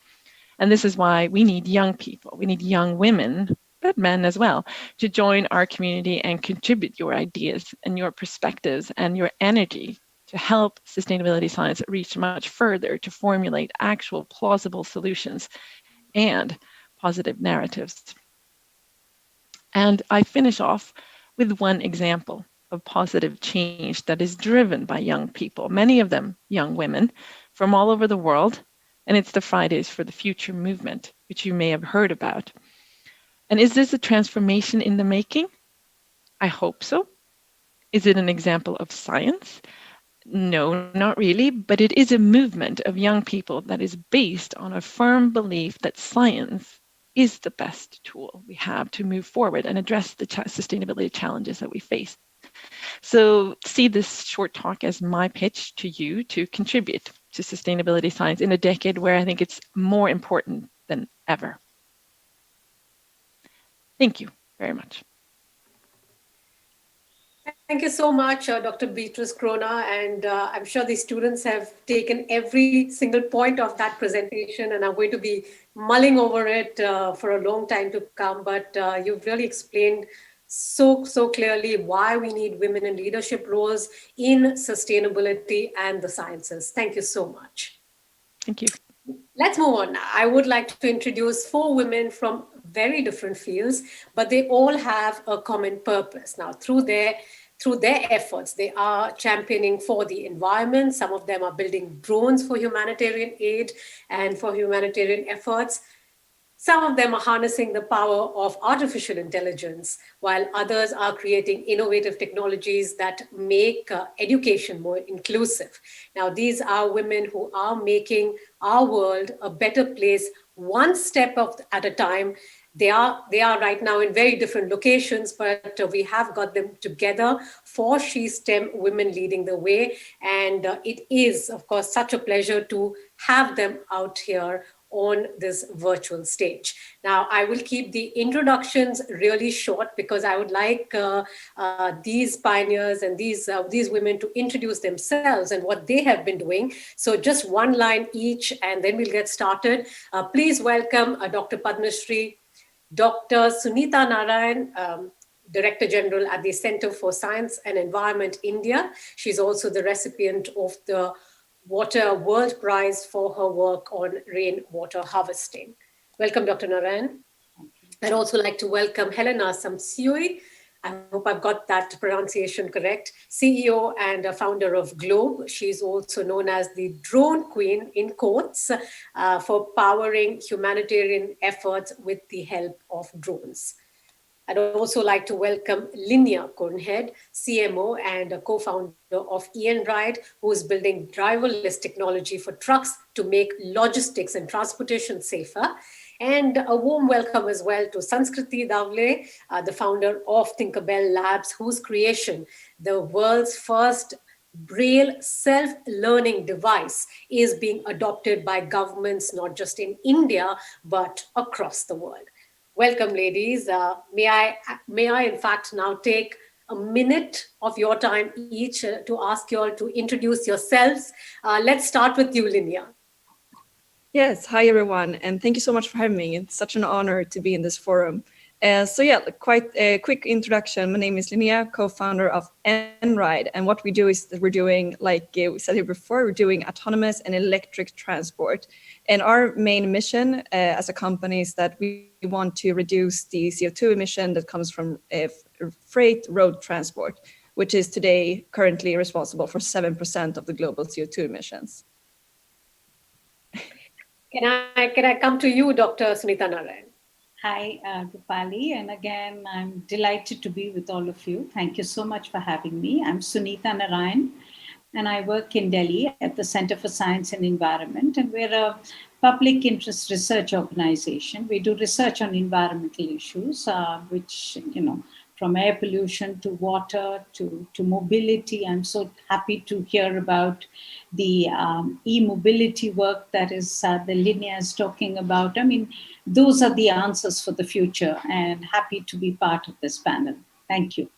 And this is why we need young people, we need young women, but men as well, to join our community and contribute your ideas and your perspectives and your energy to help sustainability science reach much further, to formulate actual plausible solutions and positive narratives. And I finish off with one example of positive change that is driven by young people, many of them young women from all over the world. And it's the Fridays for the Future movement, which you may have heard about. And is this a transformation in the making? I hope so. Is it an example of science? No, not really, but it is a movement of young people that is based on a firm belief that science is the best tool we have to move forward and address the sustainability challenges that we face. So see this short talk as my pitch to you to contribute to sustainability science in a decade where I think it's more important than ever. Thank you very much. Thank you so much, Dr. Beatrice Krona, and I'm sure the students have taken every single point of that presentation and are going to be mulling over it for a long time to come, but you've really explained so clearly why we need women in leadership roles in sustainability and the sciences. Thank you so much. Thank you. Let's move on now. I would like to introduce 4 women from very different fields, but they all have a common purpose. Now, through their efforts, they are championing for the environment. Some of them are building drones for humanitarian aid and for humanitarian efforts. Some of them are harnessing the power of artificial intelligence, while others are creating innovative technologies that make education more inclusive. Now, these are women who are making our world a better place, one step at a time. They are right now in very different locations, but we have got them together for She STEM Women Leading the Way. And it is, of course, such a pleasure to have them out here on this virtual stage. Now, I will keep the introductions really short because I would like these pioneers and these women to introduce themselves and what they have been doing. So just one line each, and then we'll get started. Please welcome Dr. Padma Shri, Dr. Sunita Narayan, Director General at the Center for Science and Environment, India. She's also the recipient of the Water World Prize for her work on rainwater harvesting. Welcome, Dr. Narayan. I'd also like to welcome Helena Samson. I hope I've got that pronunciation correct. CEO and founder of Globe. She's also known as the drone queen in quotes for powering humanitarian efforts with the help of drones. I'd also like to welcome Linnea Cornhead, CMO and a co-founder of Ian Ride, who is building driverless technology for trucks to make logistics and transportation safer. And a warm welcome as well to Sanskriti Davle, the founder of Tinkerbell Labs, whose creation, the world's first Braille self-learning device, is being adopted by governments, not just in India, but across the world. Welcome, ladies. May I, in fact, now take a minute of your time each to ask you all to introduce yourselves. Let's start with you, Linnea. Yes, hi everyone, and thank you so much for having me. It's such an honor to be in this forum. Quite a quick introduction. My name is Linnea, co-founder of Enride, and what we do is that we're doing, like we said here before, we're doing autonomous and electric transport. And our main mission as a company is that we want to reduce the CO2 emission that comes from freight road transport, which is today currently responsible for 7% of the global CO2 emissions. Can I come to you, Dr. Sunita Narayan? Hi, Rupali, and again, I'm delighted to be with all of you. Thank you so much for having me. I'm Sunita Narayan, and I work in Delhi at the Center for Science and Environment, and we're a public interest research organization. We do research on environmental issues, which, from air pollution to water to mobility. I'm so happy to hear about the e-mobility work that is the Linnea is talking about. I mean, those are the answers for the future, and happy to be part of this panel. Thank you.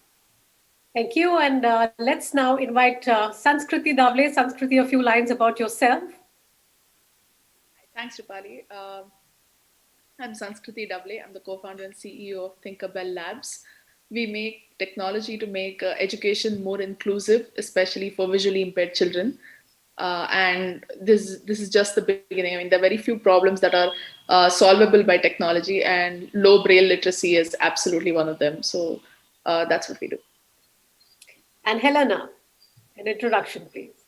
Thank you. And let's now invite Sanskriti Davle. Sanskriti, a few lines about yourself. Thanks, Rupali. I'm Sanskriti Davle. I'm the co-founder and CEO of Tinkerbell Labs. We make technology to make education more inclusive, especially for visually impaired children. And this is just the beginning. I mean, there are very few problems that are solvable by technology, and low Braille literacy is absolutely one of them. So that's what we do. And Helena, an introduction, please.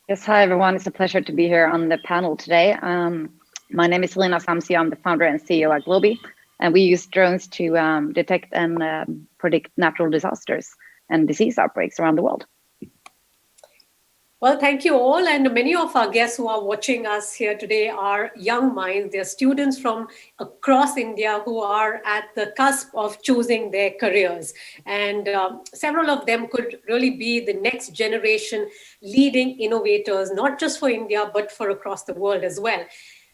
Yes, hi everyone. It's a pleasure to be here on the panel today. My name is Helena Samson. I'm the founder and CEO at Globe, and we use drones to detect and predict natural disasters and disease outbreaks around the world. Well, thank you all. And many of our guests who are watching us here today are young minds. They're students from across India who are at the cusp of choosing their careers. And several of them could really be the next generation leading innovators, not just for India, but for across the world as well.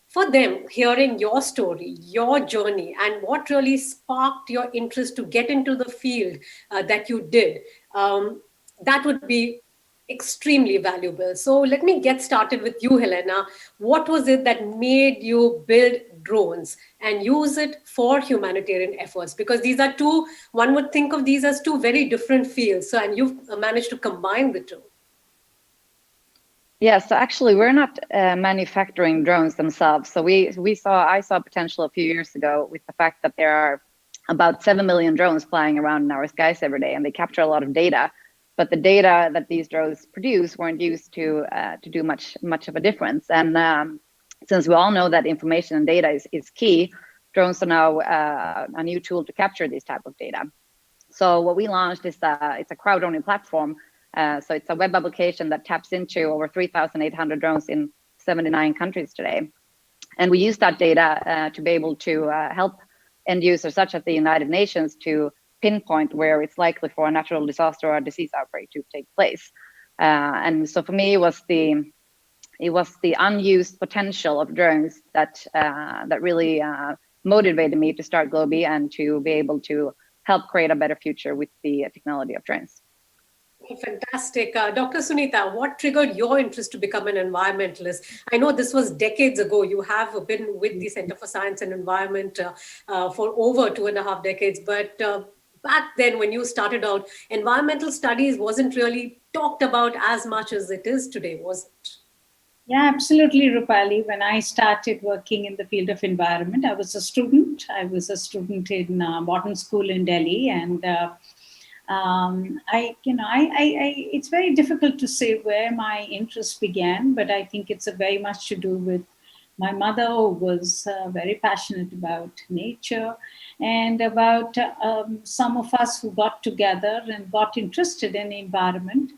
For them, hearing your story, your journey, and what really sparked your interest to get into the field that you did, that would be extremely valuable. So let me get started with you, Helena. What was it that made you build drones and use it for humanitarian efforts? Because these are two, one would think of these as two very different fields. So, and you've managed to combine the two. Yeah, so actually we're not manufacturing drones themselves. So I saw potential a few years ago with the fact that there are about 7 million drones flying around in our skies every day, and they capture a lot of data. But the data that these drones produce weren't used to do much of a difference. And since we all know that information and data is key, drones are now a new tool to capture this type of data. So what we launched is it's a crowd-owning platform. So it's a web application that taps into over 3,800 drones in 79 countries today. And we use that data to be able to help end users such as the United Nations to pinpoint where it's likely for a natural disaster or a disease outbreak to take place. And so for me, it was the unused potential of drones that really motivated me to start Globi and to be able to help create a better future with the technology of drones. Fantastic. Dr. Sunita, what triggered your interest to become an environmentalist? I know this was decades ago. You have been with the Center for Science and Environment for over 2.5 decades. But back then, when you started out, environmental studies wasn't really talked about as much as it is today, was it? Yeah, absolutely, Rupali. When I started working in the field of environment, I was a student. I was a student in modern school in Delhi, and it's very difficult to say where my interest began, but I think it's very much to do with my mother, who was very passionate about nature and about some of us who got together and got interested in environment.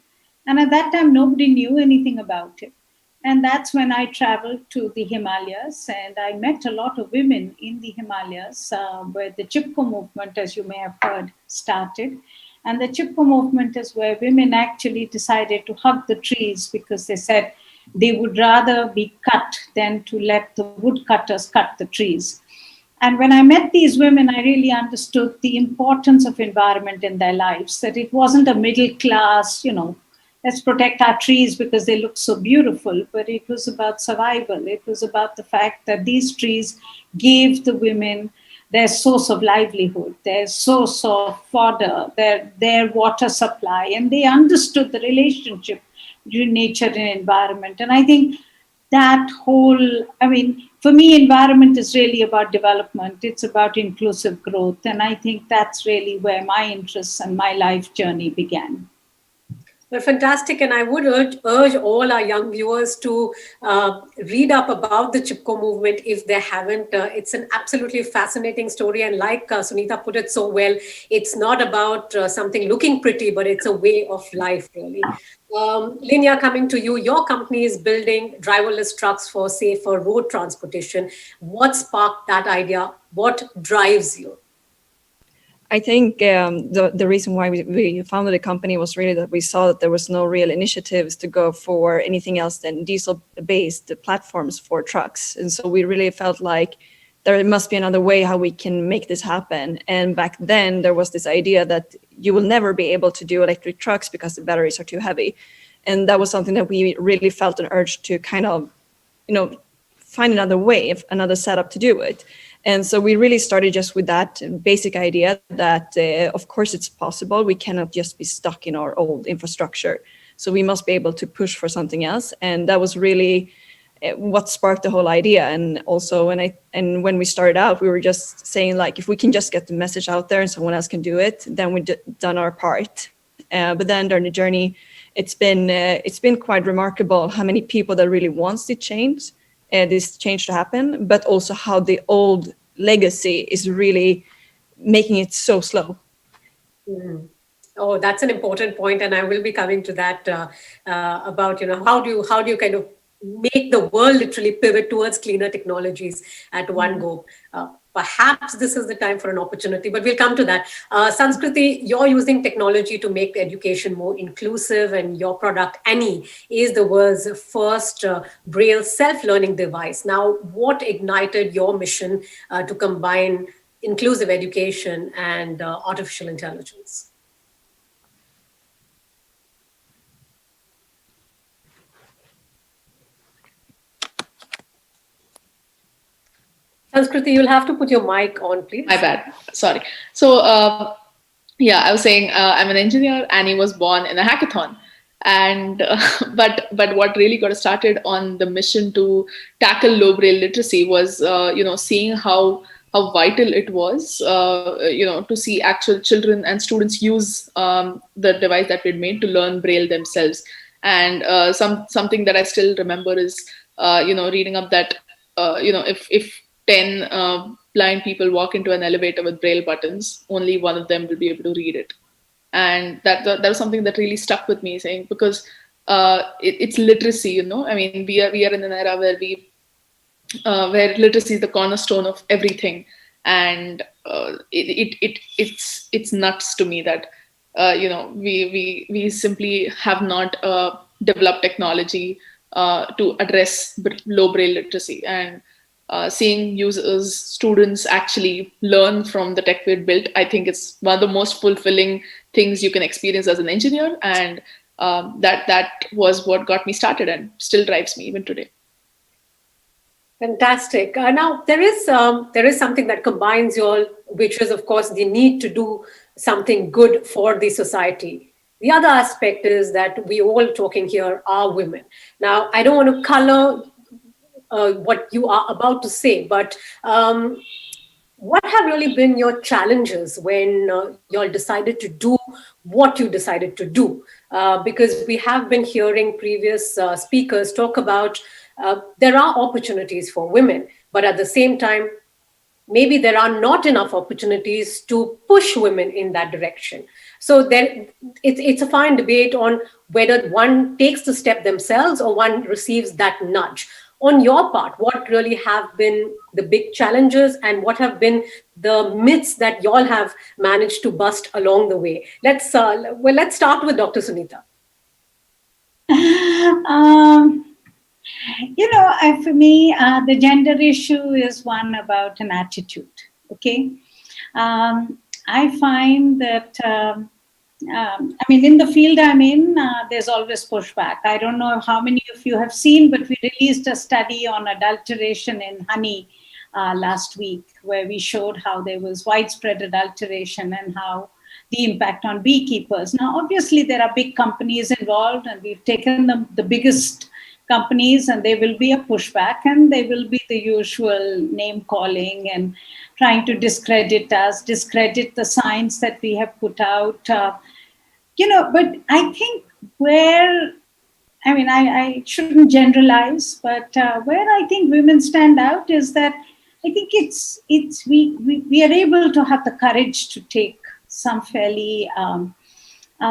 And at that time, nobody knew anything about it. And that's when I traveled to the Himalayas, and I met a lot of women in the Himalayas where the Chipko movement, as you may have heard, started. And the Chipko movement is where women actually decided to hug the trees because they said they would rather be cut than to let the woodcutters cut the trees. And when I met these women, I really understood the importance of environment in their lives, that it wasn't a middle class, let's protect our trees because they look so beautiful, but it was about survival. It was about the fact that these trees gave the women their source of livelihood, their source of fodder, their water supply, and they understood the relationship between nature and environment. And I think that for me, environment is really about development. It's about inclusive growth. And I think that's really where my interests and my life journey began. Well, fantastic. And I would urge all our young viewers to read up about the Chipko movement if they haven't. It's an absolutely fascinating story. And like Sunita put it so well, it's not about something looking pretty, but it's a way of life, really. Linya, coming to you, your company is building driverless trucks for safer road transportation. What sparked that idea? What drives you? I think the reason why we founded the company was really that we saw that there was no real initiatives to go for anything else than diesel-based platforms for trucks. And so we really felt like there must be another way how we can make this happen. And back then there was this idea that you will never be able to do electric trucks because the batteries are too heavy. And that was something that we really felt an urge to kind of, find another way, another setup to do it. And so we really started just with that basic idea that, of course, it's possible. We cannot just be stuck in our old infrastructure. So we must be able to push for something else. And that was really what sparked the whole idea. And also when we started out, we were just saying, like, if we can just get the message out there and someone else can do it, then we've done our part. But then during the journey, it's been quite remarkable how many people that really wants to change. This change to happen, but also how the old legacy is really making it so slow. Mm. Oh, that's an important point, and I will be coming to that about how do you kind of make the world literally pivot towards cleaner technologies at one go. Perhaps this is the time for an opportunity, but we'll come to that. Sanskriti, you're using technology to make education more inclusive, and your product, Annie, is the world's first Braille self-learning device. Now, what ignited your mission to combine inclusive education and artificial intelligence? Sanskriti, you'll have to put your mic on, please. My bad. Sorry. So, I was saying I'm an engineer. Annie was born in a hackathon. And but what really got us started on the mission to tackle low braille literacy was seeing how vital it was to see actual children and students use the device that we'd made to learn braille themselves. And something that I still remember is reading up that if 10 blind people walk into an elevator with braille buttons, only one of them will be able to read it. And that was something that really stuck with me, saying, because it's literacy. I mean, we are in an era where where literacy is the cornerstone of everything. And it's nuts to me that we simply have not developed technology to address low braille literacy. And seeing users, students actually learn from the tech we've built, I think it's one of the most fulfilling things you can experience as an engineer. And that was what got me started and still drives me even today. Fantastic. Now, there is something that combines you all, which is, of course, the need to do something good for the society. The other aspect is that we all talking here are women. Now, I don't want to color what you are about to say, but what have really been your challenges when you all decided to do what you decided to do? Because we have been hearing previous speakers talk about there are opportunities for women, but at the same time, maybe there are not enough opportunities to push women in that direction. So then it's a fine debate on whether one takes the step themselves or one receives that nudge. On your part, what really have been the big challenges and what have been the myths that y'all have managed to bust along the way? Let's start with Dr. Sunita. For me, the gender issue is one about an attitude. Okay, I find that. In the field I'm in, there's always pushback. I don't know how many of you have seen, but we released a study on adulteration in honey last week, where we showed how there was widespread adulteration and how the impact on beekeepers. Now, obviously, there are big companies involved, and we've taken the biggest companies, and there will be a pushback, and there will be the usual name calling and trying to discredit us, discredit the science that we have put out. But I think I shouldn't generalize, but where I think women stand out is that I think we are able to have the courage to take some fairly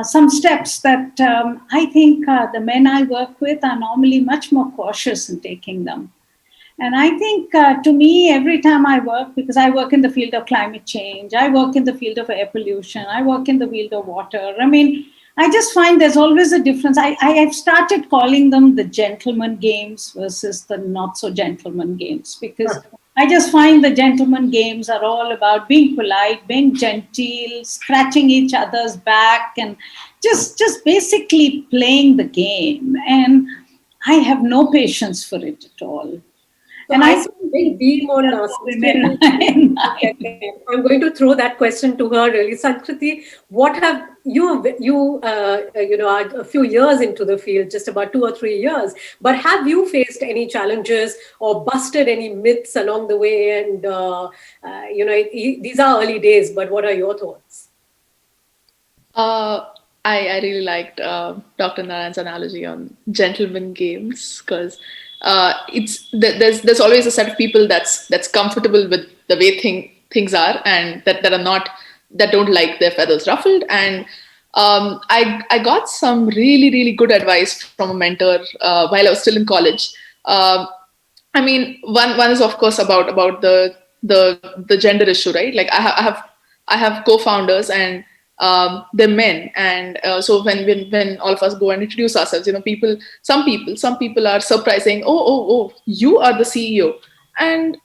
some steps that I think the men I work with are normally much more cautious in taking them. And I think to me, every time I work, because I work in the field of climate change, I work in the field of air pollution, I work in the field of water. I just find there's always a difference. I have started calling them the gentleman games versus the not so gentleman games, because I just find the gentleman games are all about being polite, being gentle, scratching each other's back, and just basically playing the game. And I have no patience for it at all. So and I see a big deal on women. I'm going to throw that question to her. Really, Sanskriti, what have you are a few years into the field, just about 2 or 3 years, but have you faced any challenges or busted any myths along the way? And these are early days, but what are your thoughts? I really liked Dr. Narayan's analogy on gentleman games, because there's always a set of people that's comfortable with the way things are, and that don't like their feathers ruffled. And I got some really, really good advice from a mentor while I was still in college. One is, of course, about the gender issue, right? Like I have co-founders, and they're men, and so when all of us go and introduce ourselves, some people are surprising. Oh, you are the CEO, and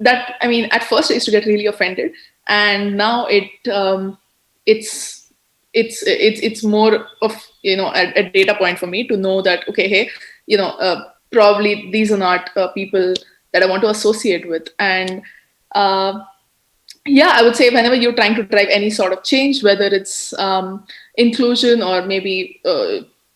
that, at first I used to get really offended, and now it's more of a data point for me to know that, okay, hey, probably these are not people that I want to associate with. And I would say whenever you're trying to drive any sort of change, whether it's inclusion or maybe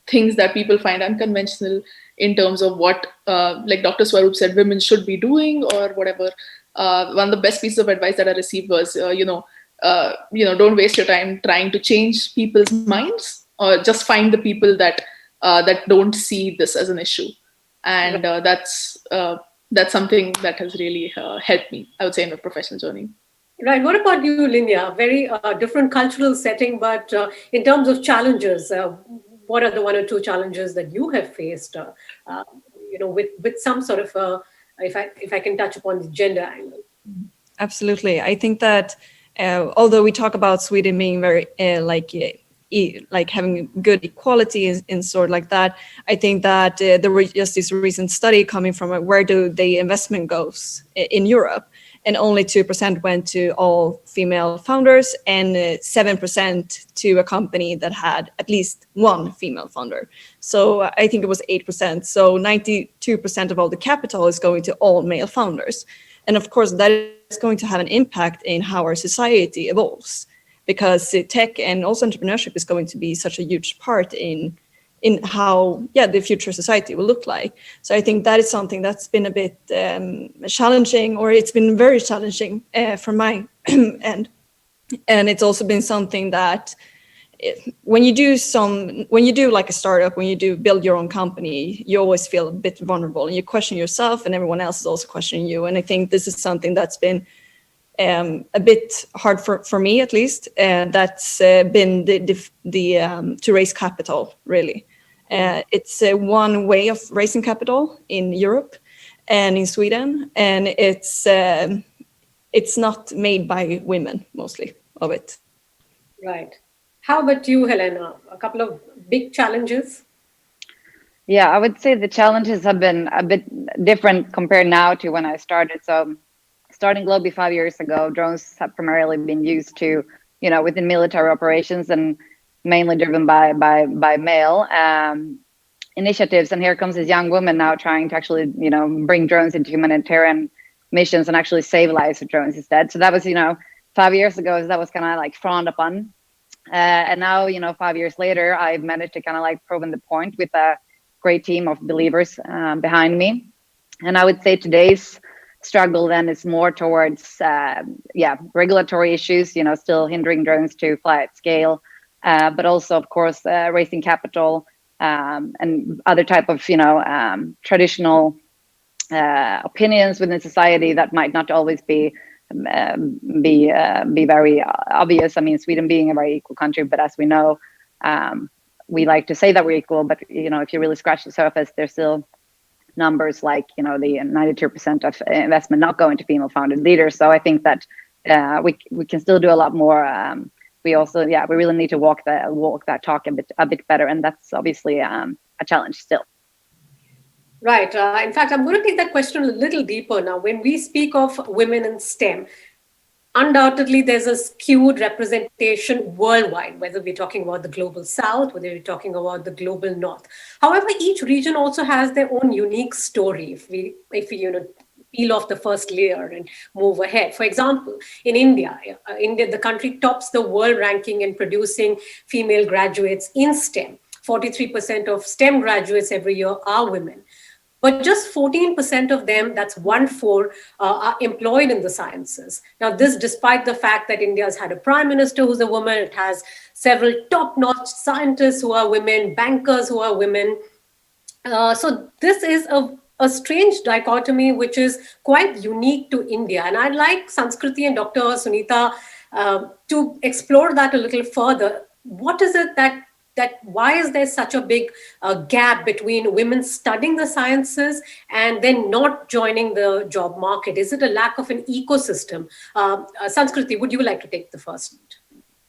things that people find unconventional in terms of what, like Dr. Swaroop said, women should be doing or whatever. One of the best pieces of advice that I received was, don't waste your time trying to change people's minds, or just find the people that don't see this as an issue. And that's something that has really helped me, I would say, in my professional journey. Right. What about you, Linya? Very different cultural setting, but in terms of challenges, what are the one or two challenges that you have faced? With some sort of if I can touch upon the gender angle. Absolutely. I think that although we talk about Sweden being very like having good equality in sort like that, I think that there was just this recent study coming from where do the investment goes in Europe, and only 2% went to all female founders and 7% to a company that had at least one female founder. So I think it was 8%. So 92% of all the capital is going to all male founders. And of course, that is going to have an impact in how our society evolves, because tech and also entrepreneurship is going to be such a huge part in how the future society will look like. So I think that is something that's been a bit challenging, or it's been very challenging from my end. And it's also been something that when you do like a startup, when you do build your own company, you always feel a bit vulnerable and you question yourself, and everyone else is also questioning you. And I think this is something that's been a bit hard for me, at least. That's been the to raise capital, really. It's one way of raising capital in Europe and in Sweden, and it's not made by women, mostly of it. Right. How about you, Helena? A couple of big challenges? Yeah, I would say the challenges have been a bit different compared now to when I started. So starting globally 5 years ago, drones have primarily been used to, within military operations, and mainly driven by male initiatives. And here comes this young woman now trying to actually, bring drones into humanitarian missions and actually save lives with drones instead. So that was, 5 years ago, that was kind of like frowned upon. And now, 5 years later, I've managed to kind of like prove the point with a great team of believers behind me. And I would say today's struggle then is more towards, regulatory issues, still hindering drones to fly at scale, but also, of course, raising capital and other type of, traditional opinions within society that might not always be very obvious. I mean, Sweden being a very equal country, but as we know, we like to say that we're equal, but if you really scratch the surface, there's still numbers like the 92% of investment not going to female-founded leaders. So I think that we can still do a lot more. We also, we really need to walk that talk a bit better, and that's obviously a challenge still. Right. In fact, I'm going to take that question a little deeper now. When we speak of women in STEM, undoubtedly there's a skewed representation worldwide, whether we're talking about the global south, whether we're talking about the global north. However, each region also has their own unique story. If we peel off the first layer and move ahead. For example, in India, the country tops the world ranking in producing female graduates in STEM. 43% of STEM graduates every year are women. But just 14% of them, that's 1/4, are employed in the sciences. Now, this despite the fact that India has had a prime minister who's a woman, it has several top-notch scientists who are women, bankers who are women. So this is a strange dichotomy, which is quite unique to India. And I'd like Sanskriti and Dr. Sunita to explore that a little further. What is it that why is there such a big gap between women studying the sciences and then not joining the job market? Is it a lack of an ecosystem? Sanskriti, would you like to take the first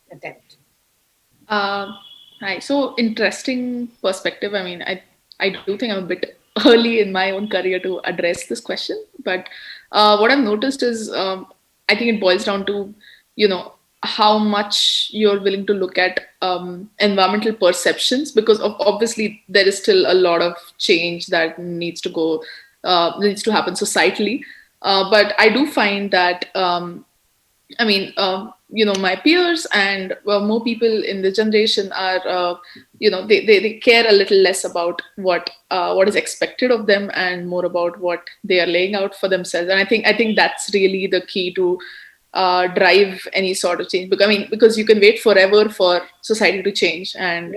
attempt? Hi. So interesting perspective. I mean, I do think I'm a bit early in my own career to address this question, but what I've noticed is I think it boils down to, how much you're willing to look at environmental perceptions, because obviously there is still a lot of change that needs to happen societally. But I do find that I mean, my peers and more people in the generation are, they care a little less about what is expected of them and more about what they are laying out for themselves. And I think that's really the key to drive any sort of change. Because you can wait forever for society to change, and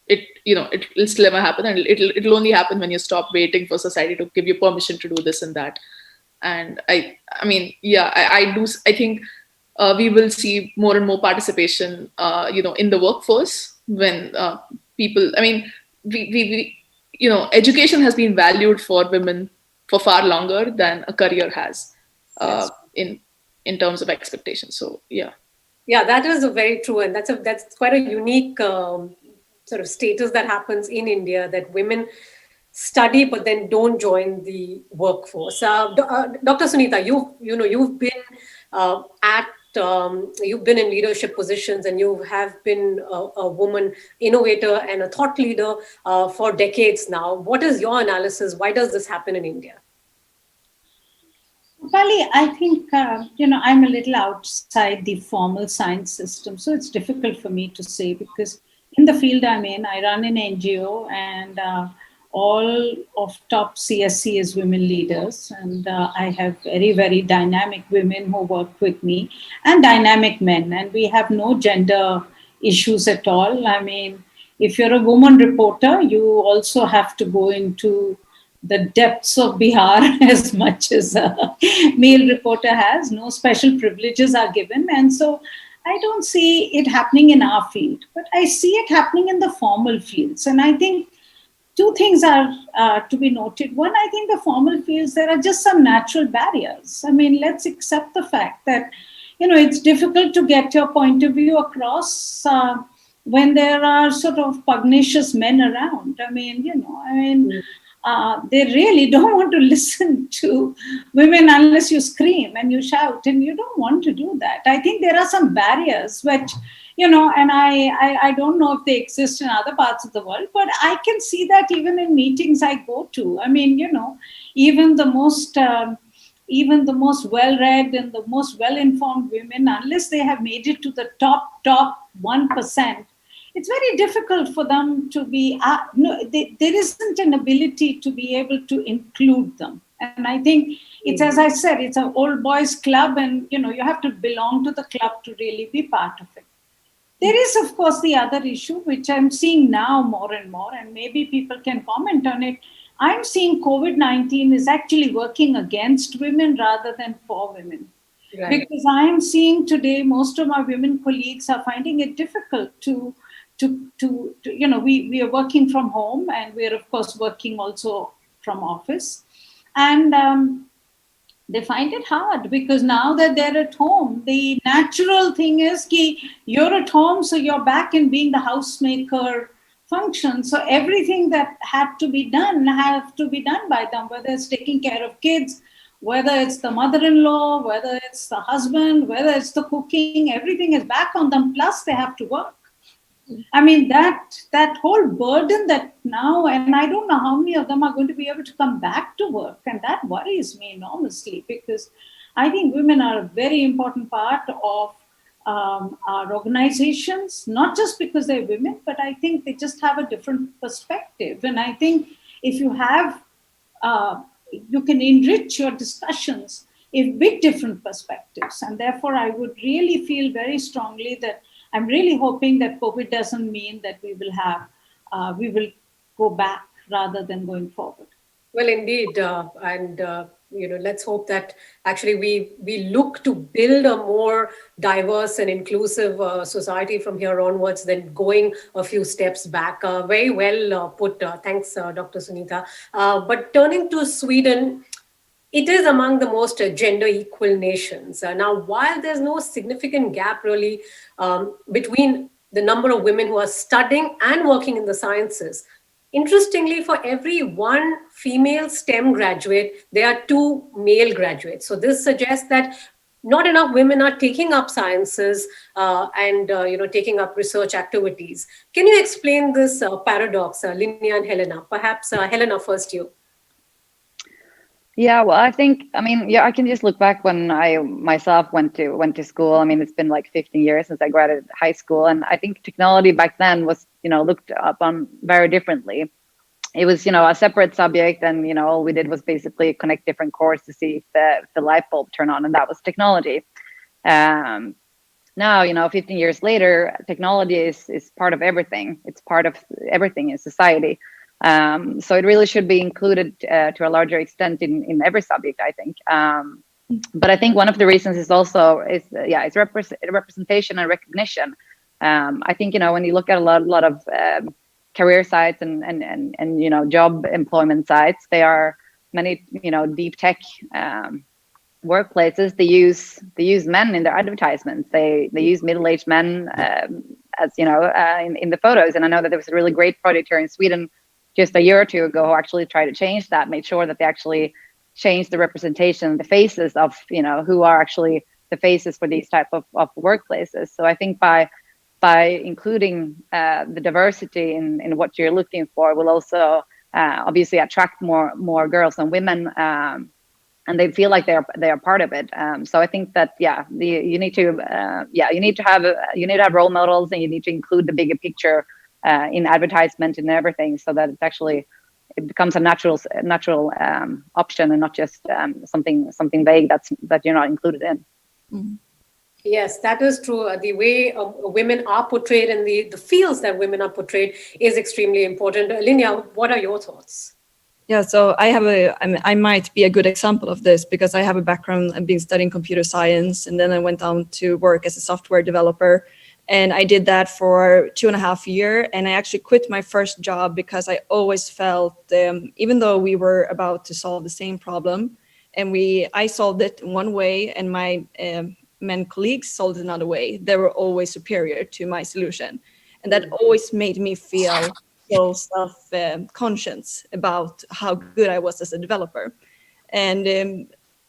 it'll still never happen, and it'll only happen when you stop waiting for society to give you permission to do this and that. And I think we will see more and more participation, in the workforce when people. I mean, we education has been valued for women for far longer than a career has, in terms of expectations. So yeah. Yeah, that is very true, and that's quite a unique sort of status that happens in India, that women study but then don't join the workforce. Dr. Sunita, you've been you've been in leadership positions, and you have been a woman innovator and a thought leader for decades now. What is your analysis? Why does this happen in India? Rupali, I think, I'm a little outside the formal science system, so it's difficult for me to say, because in the field I'm in, I run an NGO, and all of top CSC is women leaders, and I have very, very dynamic women who work with me, and dynamic men, and we have no gender issues at all. I mean, if you're a woman reporter, you also have to go into the depths of Bihar as much as a male reporter has. No special privileges are given. And so I don't see it happening in our field, but I see it happening in the formal fields. And I think two things are to be noted. One, I think the formal fields, there are just some natural barriers. I mean, let's accept the fact that, it's difficult to get your point of view across when there are sort of pugnacious men around. They really don't want to listen to women unless you scream and you shout, and you don't want to do that. I think there are some barriers which, and I don't know if they exist in other parts of the world, but I can see that even in meetings I go to. I mean, even the most well-read and the most well-informed women, unless they have made it to the top 1%, it's very difficult for them to be, there isn't an ability to be able to include them. And I think it's, as I said, it's an old boys club, and, you have to belong to the club to really be part of it. There is, of course, the other issue, which I'm seeing now more and more, and maybe people can comment on it. I'm seeing COVID-19 is actually working against women rather than for women. Right. Because I'm seeing today, most of my women colleagues are finding it difficult to we are working from home, and we're of course working also from office, and they find it hard because now that they're at home, the natural thing is you're at home, so you're back in being the housemaker function. So everything that had to be done have to be done by them, whether it's taking care of kids, whether it's the mother-in-law, whether it's the husband, whether it's the cooking, everything is back on them, plus they have to work. I mean, that whole burden that now, and I don't know how many of them are going to be able to come back to work. And that worries me enormously, because I think women are a very important part of our organizations, not just because they're women, but I think they just have a different perspective. And I think if you have, you can enrich your discussions with different perspectives. And therefore, I would really feel very strongly that I'm really hoping that COVID doesn't mean that we will go back rather than going forward. Well, indeed, let's hope that actually we look to build a more diverse and inclusive society from here onwards than going a few steps back. Very well put. Thanks, Dr. Sunita. But turning to Sweden, it is among the most gender equal nations. Now, while there's no significant gap really between the number of women who are studying and working in the sciences, interestingly, for every one female STEM graduate, there are 2 male graduates. So this suggests that not enough women are taking up sciences and taking up research activities. Can you explain this paradox, Linnea and Helena? Perhaps Helena, first you. Yeah, well, I I can just look back when I myself went to school. I mean, it's been like 15 years since I graduated high school, and I think technology back then was, looked upon very differently. It was, a separate subject, and all we did was basically connect different cords to see if the light bulb turned on, and that was technology. Now, 15 years later, technology is part of everything. It's part of everything in society. So it really should be included to a larger extent in every subject, I think. But I think one of the reasons is also it's representation and recognition. I think, when you look at a lot of career sites and job employment sites, they are many deep tech workplaces. They use men in their advertisements. They use middle-aged men as in the photos. And I know that there was a really great project here in Sweden just a year or two ago who actually tried to change that, made sure that they actually changed the representation, the faces of who are actually the faces for these type of workplaces. So I think by including the diversity in what you're looking for will also obviously attract more girls and women, and they feel like they are part of it. So I think that you need to have role models, and you need to include the bigger picture in advertisement and everything, so that it becomes a natural option and not just something vague that you're not included in. Mm-hmm. Yes, that is true. The way women are portrayed and the fields that women are portrayed is extremely important. Linnea, what are your thoughts? Yeah, so I might be a good example of this because I have a background in being studying computer science, and then I went on to work as a software developer. And I did that for 2.5 years. And I actually quit my first job because I always felt, even though we were about to solve the same problem, and I solved it one way, and my men colleagues solved it another way, they were always superior to my solution. And that always made me feel so self-conscious about how good I was as a developer. And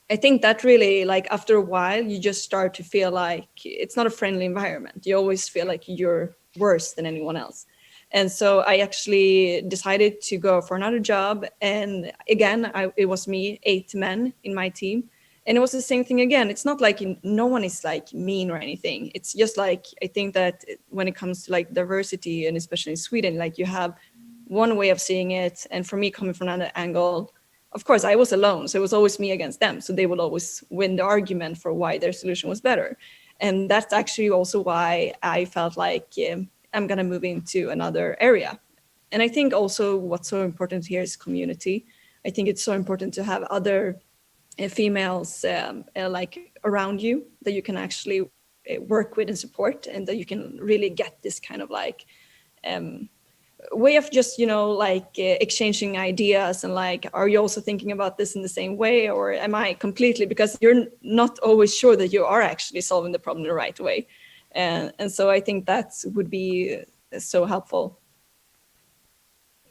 I think that really, like, after a while, you just start to feel like it's not a friendly environment. You always feel like you're worse than anyone else. And so I actually decided to go for another job. And again, it was me, 8 men in my team. And it was the same thing again. It's not like no one is like mean or anything. It's just like, I think that when it comes to like diversity, and especially in Sweden, like you have one way of seeing it. And for me, coming from another angle, of course, I was alone. So it was always me against them. So they would always win the argument for why their solution was better. And that's actually also why I felt like I'm going to move into another area. And I think also what's so important here is community. I think it's so important to have other females like around you that you can actually work with and support, and that you can really get this kind of like way of just, exchanging ideas, and like, are you also thinking about this in the same way, or am I completely, because you're not always sure that you are actually solving the problem the right way. And so I think that would be so helpful.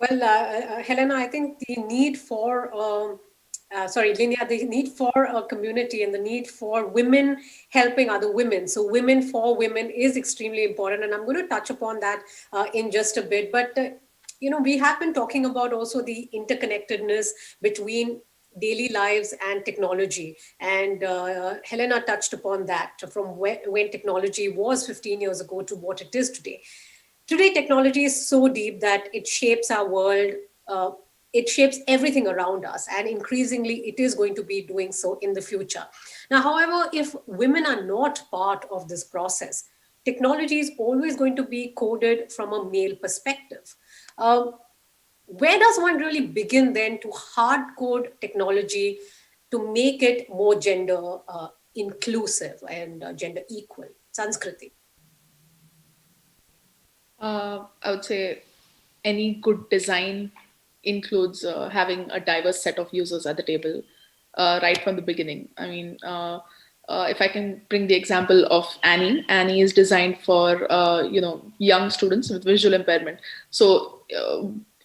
Well, Helena, I think the need for Linnea, the need for a community and the need for women helping other women. So women for women is extremely important. And I'm going to touch upon that in just a bit. But, we have been talking about also the interconnectedness between daily lives and technology. And Helena touched upon that from when technology was 15 years ago to what it is today. Today, technology is so deep that it shapes our world. It shapes everything around us, and increasingly it is going to be doing so in the future. Now, however, if women are not part of this process, technology is always going to be coded from a male perspective. Where does one really begin then to hard code technology to make it more gender inclusive and gender equal? Sanskriti. I would say any good design includes having a diverse set of users at the table right from the beginning. I mean, if I can bring the example of Annie is designed for young students with visual impairment. So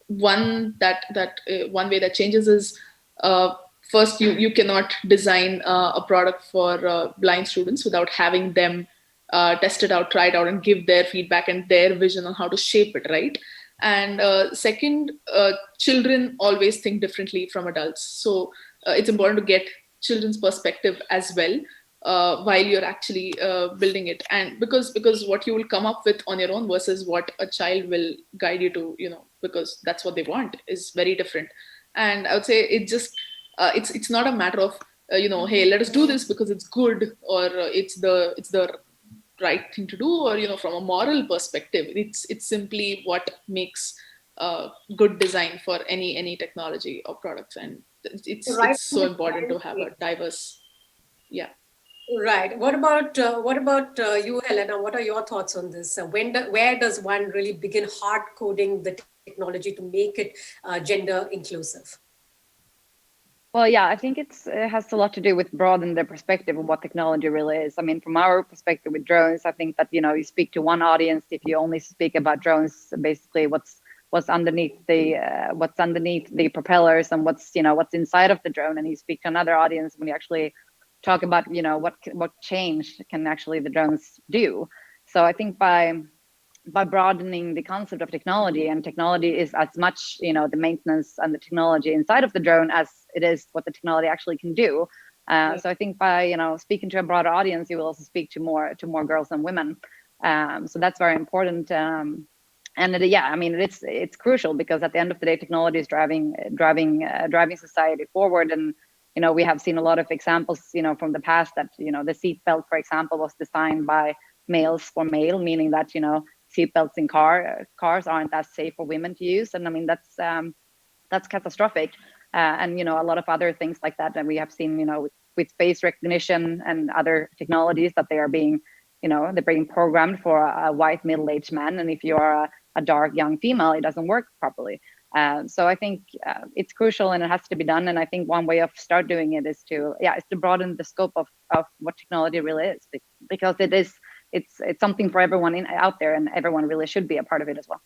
one way that changes is first you cannot design a product for blind students without having them test it out, try it out, and give their feedback and their vision on how to shape it, right? And second, children always think differently from adults. So it's important to get children's perspective as well while you're actually building it, and because what you will come up with on your own versus what a child will guide you to, because that's what they want, is very different. And I would say it just it's not a matter of hey, let us do this because it's good, or it's the right thing to do, or from a moral perspective, it's simply what makes good design for any technology or products. And it's so important to have a diverse. Yeah. Right. What about you, Helena? What are your thoughts on this? Where does one really begin hard coding the technology to make it gender inclusive? Well, yeah, I think it has a lot to do with broadening the perspective of what technology really is. I mean, from our perspective with drones, I think that you speak to one audience if you only speak about drones, basically what's underneath the propellers and what's inside of the drone, and you speak to another audience when you actually talk about what change can actually the drones do. So I think by broadening the concept of technology, and technology is as much the maintenance and the technology inside of the drone as it is what the technology actually can do. So I think by speaking to a broader audience, you will also speak to more girls and women. So that's very important. And yeah, I mean it's crucial, because at the end of the day, technology is driving society forward. And we have seen a lot of examples from the past that the seatbelt, for example, was designed by males for male, meaning that seatbelts in cars aren't as safe for women to use. And I mean that's catastrophic. And a lot of other things like that. And we have seen with face recognition and other technologies that they are being they're being programmed for a white middle-aged man, and if you are a dark young female, it doesn't work properly. So I think it's crucial, and it has to be done. And I think one way of start doing it is to broaden the scope of what technology really is, because it's something for everyone out there, and everyone really should be a part of it as well.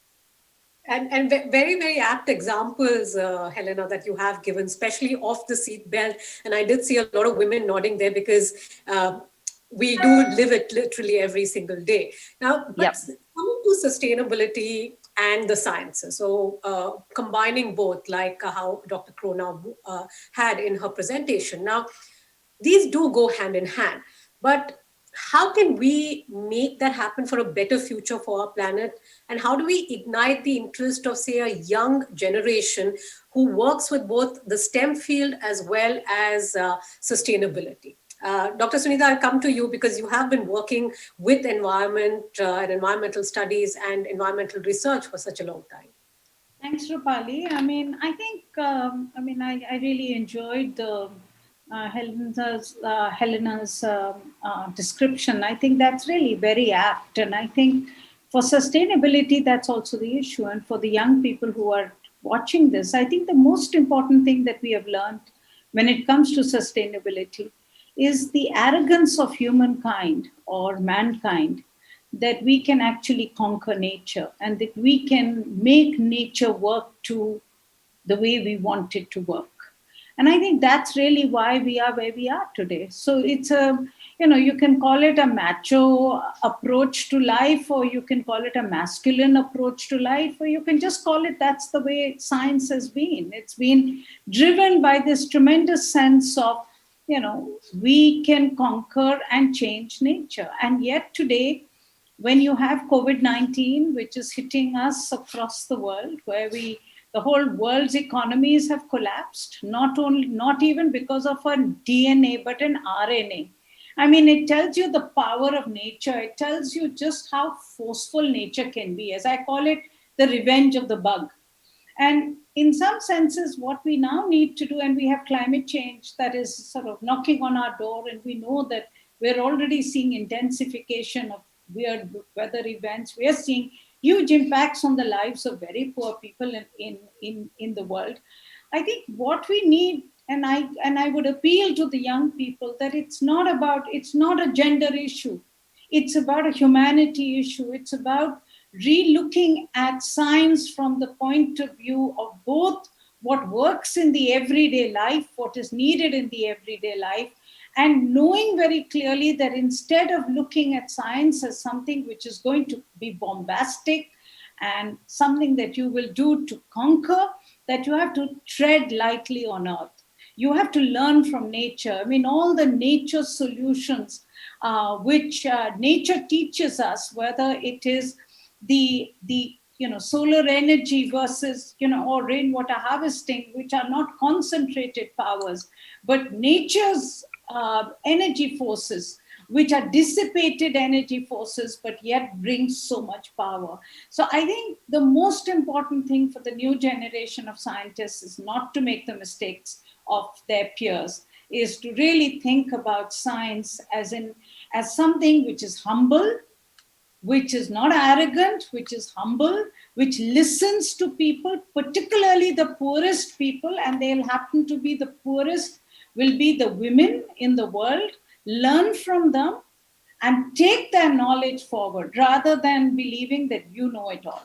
And very, very apt examples, Helena, that you have given, especially off the seatbelt. And I did see a lot of women nodding there, because we do live it literally every single day. Now, but coming to sustainability and the sciences, so combining both, like how Dr. Krona had in her presentation. Now, these do go hand in hand, but how can we make that happen for a better future for our planet? And how do we ignite the interest of, say, a young generation who works with both the STEM field as well as sustainability? Dr. Sunita, I'll come to you, because you have been working with environment and environmental studies and environmental research for such a long time. Thanks, Rupali. I mean, I think, I really enjoyed the Helena's description. I think that's really very apt. And I think for sustainability, that's also the issue. And for the young people who are watching this, I think the most important thing that we have learned when it comes to sustainability is the arrogance of humankind or mankind, that we can actually conquer nature, and that we can make nature work to the way we want it to work. And I think that's really why we are where we are today. So it's you can call it a macho approach to life, or you can call it a masculine approach to life, or you can just call it that's the way science has been. It's been driven by this tremendous sense of, we can conquer and change nature. And yet today, when you have COVID-19, which is hitting us across the world, where the whole world's economies have collapsed, not even because of a DNA, but an RNA. I mean, it tells you the power of nature. It tells you just how forceful nature can be. As I call it, the revenge of the bug. And in some senses, what we now need to do, and we have climate change that is sort of knocking on our door, and we know that we're already seeing intensification of weird weather events. We are seeing huge impacts on the lives of very poor people in the world. I think what we need, and I would appeal to the young people, that it's not a gender issue. It's about a humanity issue. It's about re-looking at science from the point of view of both what works in the everyday life, what is needed in the everyday life, and knowing very clearly that instead of looking at science as something which is going to be bombastic and something that you will do to conquer, that you have to tread lightly on earth. You have to learn from nature. I mean, all the nature solutions which nature teaches us, whether it is the solar energy versus, or rainwater harvesting, which are not concentrated powers, but nature's energy forces, which are dissipated energy forces, but yet bring so much power. So I think the most important thing for the new generation of scientists is not to make the mistakes of their peers, is to really think about science as something which is humble, which is not arrogant, which is humble, which listens to people, particularly the poorest people, and they'll happen to be the poorest, will be the women in the world. Learn from them and take their knowledge forward rather than believing that you know it all.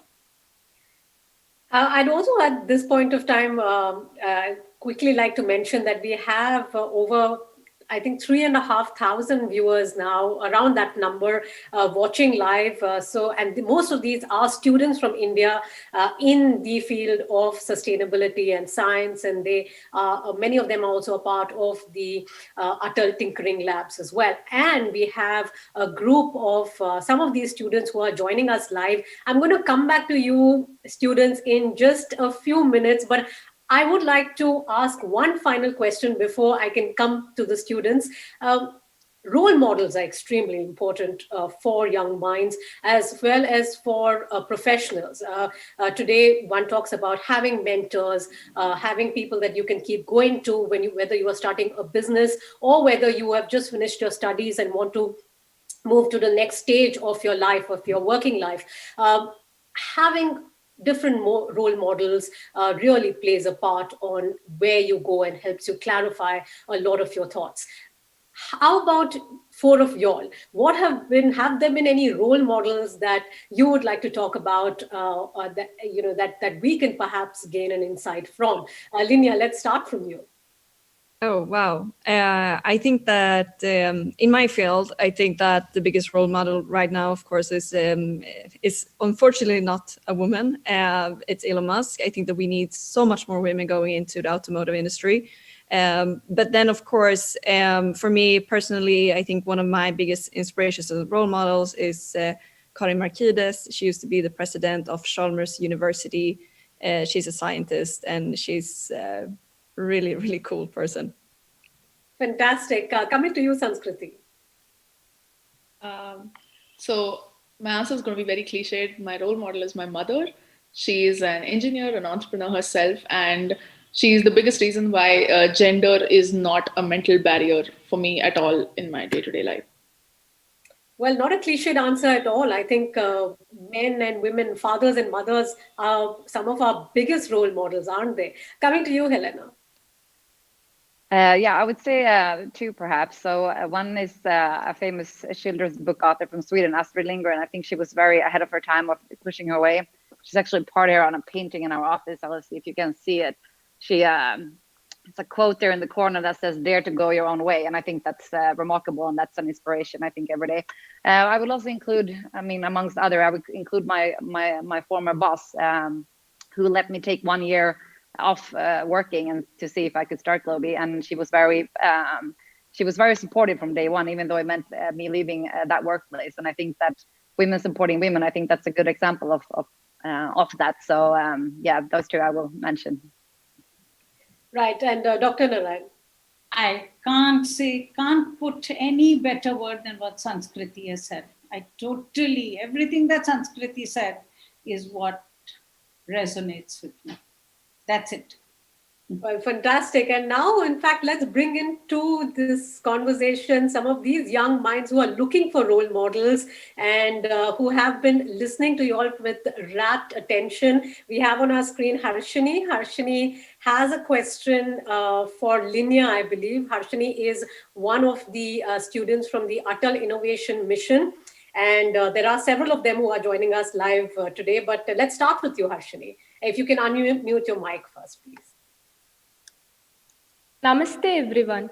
I'd also at this point of time quickly like to mention that we have over, I think, 3,500 viewers now, around that number, watching live. And most of these are students from India in the field of sustainability and science, and many of them are also a part of the Atal Tinkering Labs as well. And we have a group of some of these students who are joining us live. I'm going to come back to you, students, in just a few minutes, but I would like to ask one final question before I can come to the students. Role models are extremely important for young minds as well as for professionals. Today, one talks about having mentors, having people that you can keep going to whether you are starting a business or whether you have just finished your studies and want to move to the next stage of your life, of your working life. Having different role models really plays a part on where you go and helps you clarify a lot of your thoughts. How about four of y'all? Have there been any role models that you would like to talk about that we can perhaps gain an insight from? Linya, let's start from you. Oh, wow. I think that in my field, I think that the biggest role model right now, of course, is unfortunately not a woman. It's Elon Musk. I think that we need so much more women going into the automotive industry. But then, of course, for me personally, I think one of my biggest inspirations as role models is Karin Markides. She used to be the president of Chalmers University. She's a scientist, and she's really, really cool person. Fantastic. Coming to you, Sanskriti. So my answer is going to be very cliched. My role model is my mother. She is an engineer, an entrepreneur herself, and she is the biggest reason why gender is not a mental barrier for me at all in my day-to-day life. Well, not a cliched answer at all. I think men and women, fathers and mothers are some of our biggest role models, aren't they? Coming to you, Helena. Yeah, I would say two perhaps. So one is a famous children's book author from Sweden, Astrid Lingard, and I think she was very ahead of her time of pushing her way. She's actually part here on a painting in our office. I'll see if you can see it. It's a quote there in the corner that says, "Dare to go your own way," and I think that's remarkable, and that's an inspiration, I think, every day. I would also include, amongst other, I would include my former boss, who let me take 1 year off working and to see if I could start Globi, and she was very supportive from day one, even though it meant me leaving that workplace. And I think that women supporting women, I think that's a good example of that. So yeah, those two I will mention. Right, and Dr. Narayan. I can't put any better word than what Sanskriti has said. Everything that Sanskriti said is what resonates with me. That's it. Well, fantastic. And now, in fact, let's bring into this conversation some of these young minds who are looking for role models and who have been listening to you all with rapt attention. We have on our screen Harshini. Harshini has a question for Linya, I believe. Harshini is one of the students from the Atal Innovation Mission. And there are several of them who are joining us live today. But let's start with you, Harshini. If you can unmute your mic first, please. Namaste everyone.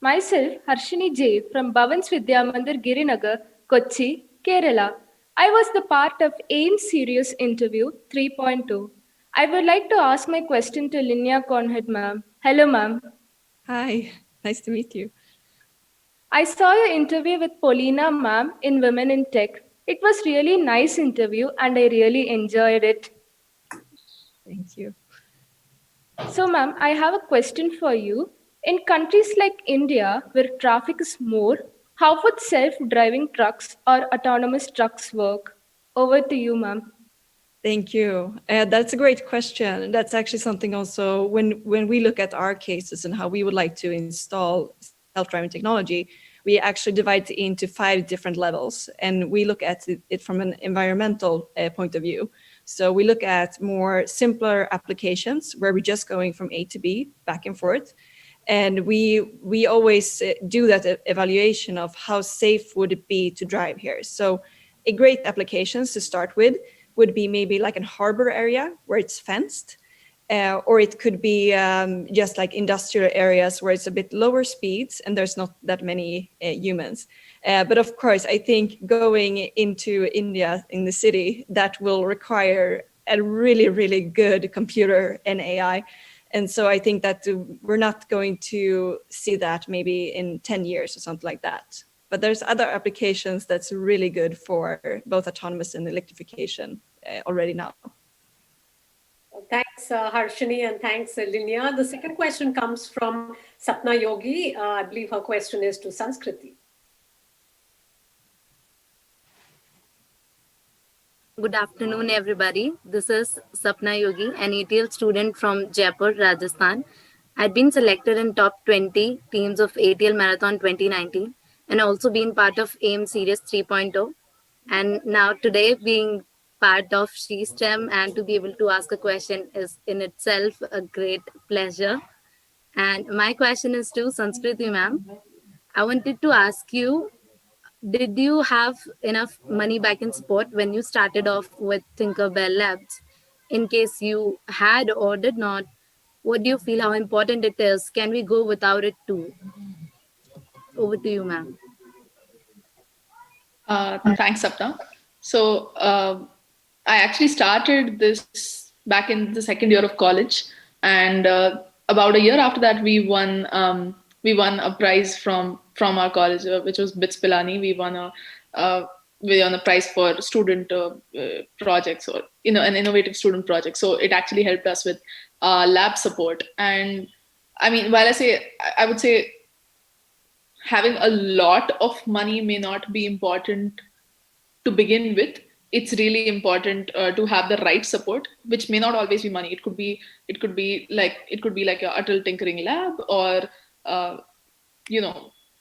Myself, Harshini J. from Bhavans Vidya Mandir Girinagar, Kochi, Kerala. I was the part of AIM Series Interview 3.2. I would like to ask my question to Linya Conhead ma'am. Hello ma'am. Hi, nice to meet you. I saw your interview with Paulina ma'am in Women in Tech. It was really nice interview and I really enjoyed it. Thank you. So ma'am, I have a question for you. In countries like India, where traffic is more, how would self-driving trucks or autonomous trucks work? Over to you, ma'am. Thank you. That's a great question. That's actually something also when we look at our cases and how we would like to install self-driving technology, we actually divide it into 5 different levels, and we look at it from an environmental point of view. So we look at more simpler applications where we're just going from A to B, back and forth. And we always do that evaluation of how safe would it be to drive here. So a great applications to start with would be maybe like a harbor area where it's fenced, or it could be just like industrial areas where it's a bit lower speeds and there's not that many humans. But of course, I think going into India in the city, that will require a really, really good computer and AI. And so I think that we're not going to see that maybe in 10 years or something like that. But there's other applications that's really good for both autonomous and electrification already now. Thanks, Harshini, and thanks, Linnea. The second question comes from Sapna Yogi. I believe her question is to Sanskriti. Good afternoon, everybody. This is Sapna Yogi, an ATL student from Jaipur, Rajasthan. I'd been selected in top 20 teams of ATL Marathon 2019 and also been part of AIM Series 3.0. And now today being part of SheSTEM and to be able to ask a question is in itself a great pleasure. And my question is to Sanskriti ma'am. I wanted to ask you, did you have enough money back in support when you started off with Tinkerbell Labs? In case you had or did not, what do you feel how important it is? Can we go without it too? Over to you, ma'am. Thanks, Sapna. So I actually started this back in the second year of college, and about a year after that, we won a prize from our college, which was BITS Pilani. We won a prize for student projects, or an innovative student project. So it actually helped us with lab support. And I mean, while I would say having a lot of money may not be important to begin with. It's really important to have the right support, which may not always be money. It could be like a Atal Tinkering Lab, or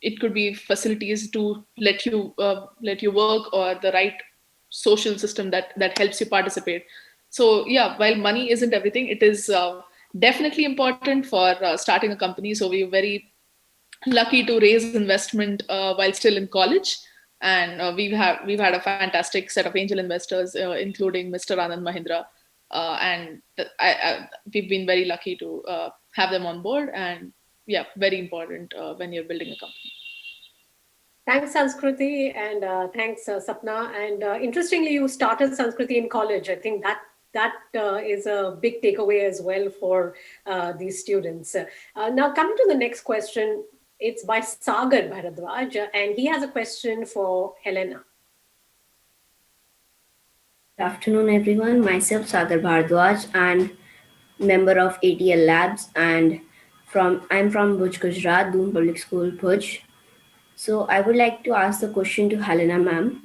it could be facilities to let you work, or the right social system that helps you participate. So yeah, while money isn't everything, it is definitely important for starting a company. So we're very lucky to raise investment while still in college, and we've had a fantastic set of angel investors, including Mr. Anand Mahindra, and we've been very lucky to have them on board. And yeah, very important when you're building a company. Thanks, Sanskriti, and thanks, Sapna. And interestingly, you started Sanskriti in college. I think that is a big takeaway as well for these students. Now, coming to the next question, it's by Sagar Bharadwaj, and he has a question for Helena. Good afternoon, everyone. Myself, Sagar Bharadwaj, and member of ATL Labs, and I'm from Bhuj, Gujarat, Doon Public School, Bhuj. So I would like to ask the question to Helena, ma'am.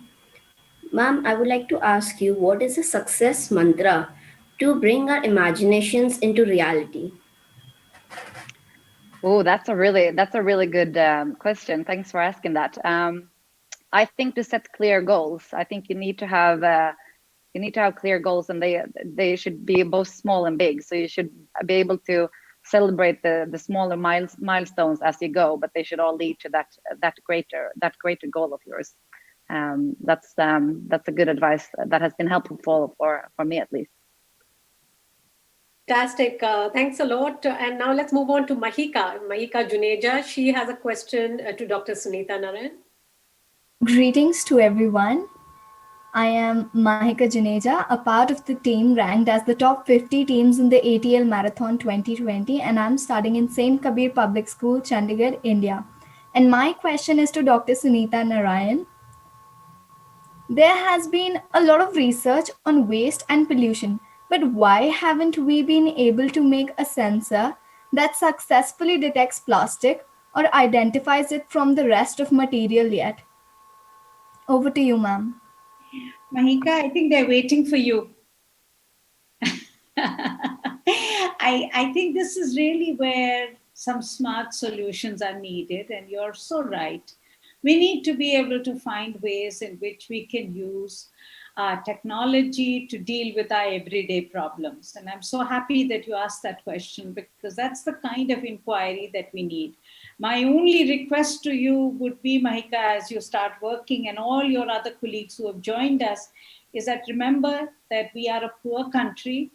Ma'am, I would like to ask you, what is the success mantra to bring our imaginations into reality? Oh, that's a really good question. Thanks for asking that. I think to set clear goals, I think you need to have clear goals, and they should be both small and big. So you should be able to celebrate the smaller milestones as you go, but they should all lead to that greater goal of yours. That's a good advice that has been helpful for me at least. Fantastic. Thanks a lot. And now let's move on to Mahika Juneja. She has a question to Dr. Sunita Narayan. Greetings to everyone. I am Mahika Juneja, a part of the team ranked as the top 50 teams in the ATL Marathon 2020, and I'm studying in St. Kabir Public School, Chandigarh, India. And my question is to Dr. Sunita Narayan. There has been a lot of research on waste and pollution, but why haven't we been able to make a sensor that successfully detects plastic or identifies it from the rest of material yet? Over to you, ma'am. Mahika, I think they're waiting for you. I think this is really where some smart solutions are needed, and you're so right. We need to be able to find ways in which we can use technology to deal with our everyday problems. And I'm so happy that you asked that question, because that's the kind of inquiry that we need. My only request to you would be, Mahika, as you start working, and all your other colleagues who have joined us, is that remember that we are a poor country.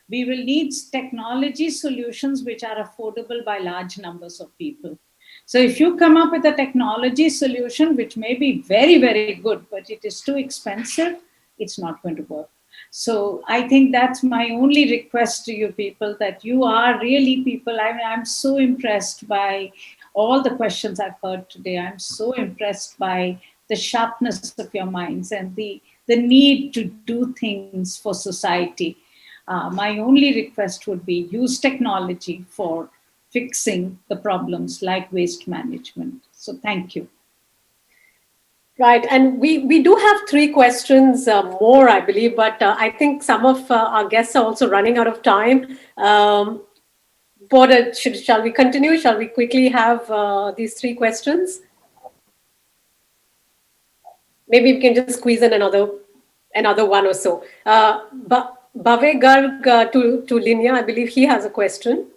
We will need technology solutions which are affordable by large numbers of people. So if you come up with a technology solution which may be very, very good, but it is too expensive, it's not going to work. So I think that's my only request to you people, that you are really people. I'm so impressed by all the questions I've heard today. I'm so impressed by the sharpness of your minds and the need to do things for society. My only request would be use technology for fixing the problems like waste management. So thank you. Right, and we do have 3 questions more, I believe, but I think some of our guests are also running out of time. Shall we continue? Shall we quickly have these 3 questions? Maybe we can just squeeze in another one or so. Bhave Garg to Linya, I believe he has a question.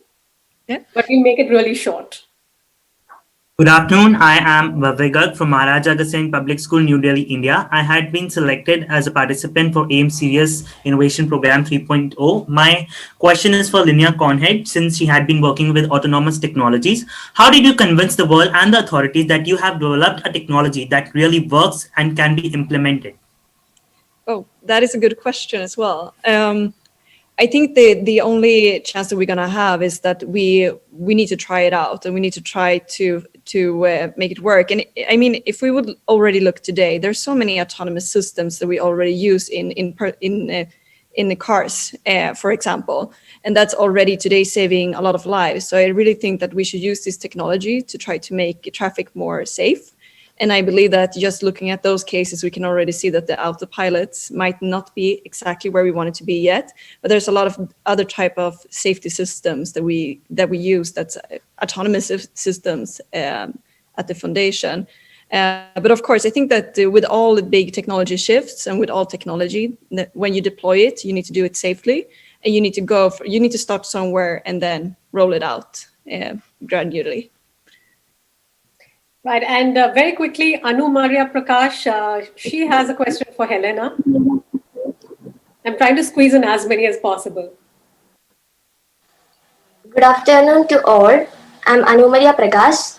Yeah. But we'll make it really short. Good afternoon. I am Bhave Garg from Maharaja Agar Singh Public School, New Delhi, India. I had been selected as a participant for AIM Serious Innovation Program 3.0. My question is for Linya Conhead, since she had been working with autonomous technologies. How did you convince the world and the authorities that you have developed a technology that really works and can be implemented? Oh, that is a good question as well. I think the only chance that we're gonna have is that we need to try it out, and we need to try to make it work. And I mean, if we would already look today, there's so many autonomous systems that we already use in the cars, for example, and that's already today saving a lot of lives. So I really think that we should use this technology to try to make traffic more safe. And I believe that just looking at those cases, we can already see that the autopilots might not be exactly where we want it to be yet. But there's a lot of other type of safety systems that we use, that's autonomous systems at the foundation. But of course, I think that with all the big technology shifts and with all technology, when you deploy it, you need to do it safely, and you need to start somewhere and then roll it out gradually. Right, and very quickly, Anu Maria Prakash, she has a question for Helena. I'm trying to squeeze in as many as possible. Good afternoon to all. I'm Anu Maria Prakash,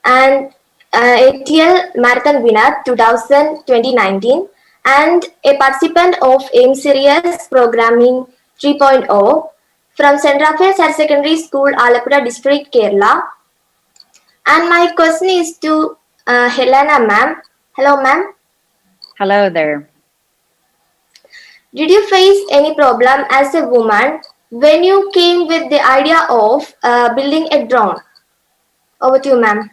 and ATL Marathon winner 2019, and a participant of AIM Series Programming 3.0 from St. Raphael's Higher Secondary School, Alappuzha District, Kerala. And my question is to Helena ma'am. Hello ma'am. Hello there. Did you face any problem as a woman when you came with the idea of building a drone? Over to you, ma'am.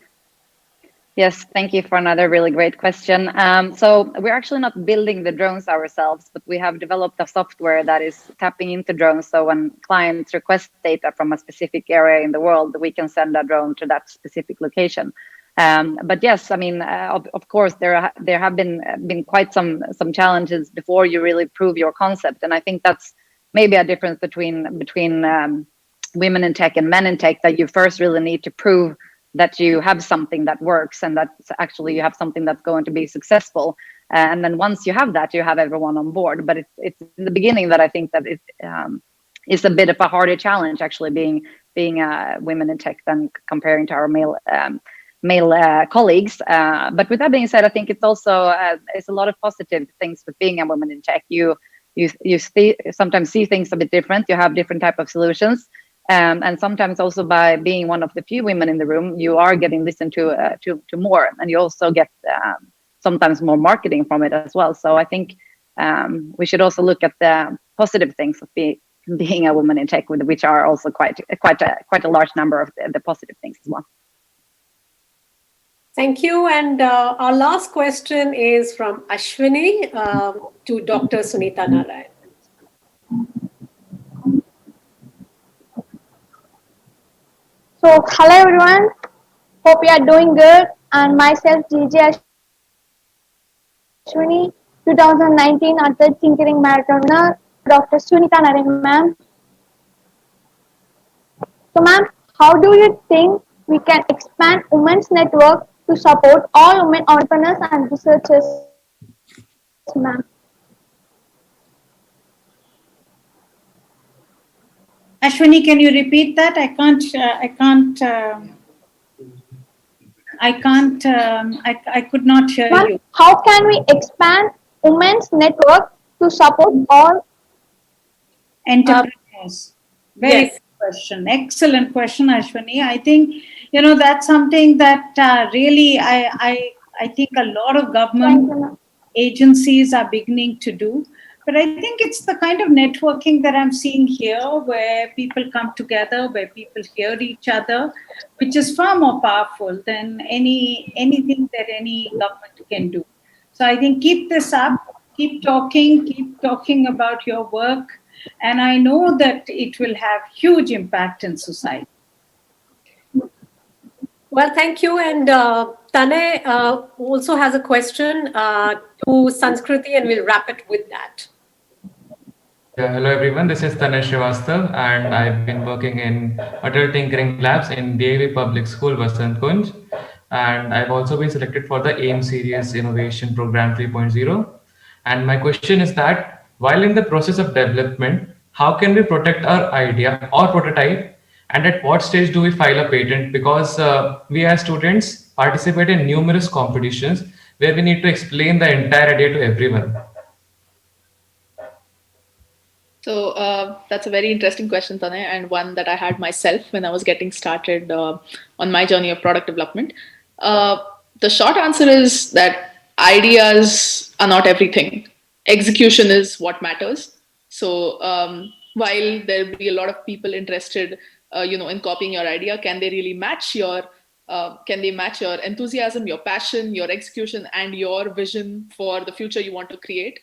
Yes, thank you for another really great question. So we're actually not building the drones ourselves, but we have developed a software that is tapping into drones. So when clients request data from a specific area in the world, we can send a drone to that specific location. But yes, I mean, of course, there have been quite some challenges before you really prove your concept, and I think that's maybe a difference between women in tech and men in tech, that you first really need to prove that you have something that works and that actually you have something that's going to be successful. And then once you have that, you have everyone on board. But it's in the beginning that I think that it is a bit of a harder challenge, actually, being women in tech than comparing to our male counterparts. So yes, male colleagues. But with that being said, I think it's also it's a lot of positive things with being a woman in tech. You sometimes see things a bit different. You have different type of solutions, and sometimes also by being one of the few women in the room, you are getting listened to more, and you also get sometimes more marketing from it as well. So I think we should also look at the positive things of being a woman in tech, which are also quite a large number of the positive things as well. Thank you. And our last question is from Ashwini to Dr. Sunita Narayan. So, hello everyone. Hope you are doing good. And myself, DJ Ashwini, 2019 Untitled Tinkering Marathon winner, Dr. Sunita Narayan, ma'am. So, ma'am, how do you think we can expand women's network to support all women entrepreneurs and researchers, ma'am? Ashwini, can you repeat that? I could not hear you. How can we expand women's network to support all entrepreneurs? Very good question. Excellent question, Ashwini. I think, that's something that really I think a lot of government agencies are beginning to do. But I think it's the kind of networking that I'm seeing here, where people come together, where people hear each other, which is far more powerful than anything that any government can do. So I think keep this up, keep talking about your work, and I know that it will have huge impact in society. Well, thank you. And Tane also has a question to Sanskriti, and we'll wrap it with that. Yeah, hello everyone, this is Tanesh Srivastav, and I've been working in Adult Tinkering Labs in DAV Public School, Vasant Kunj, and I've also been selected for the AIM Series Innovation Program 3.0. And my question is that, while in the process of development, how can we protect our idea or prototype, and at what stage do we file a patent? Because we as students participate in numerous competitions where we need to explain the entire idea to everyone. So that's a very interesting question, Tane, and one that I had myself when I was getting started on my journey of product development. The short answer is that ideas are not everything. Execution is what matters. So while there'll be a lot of people interested, in copying your idea, can they really match your enthusiasm, your passion, your execution, and your vision for the future you want to create?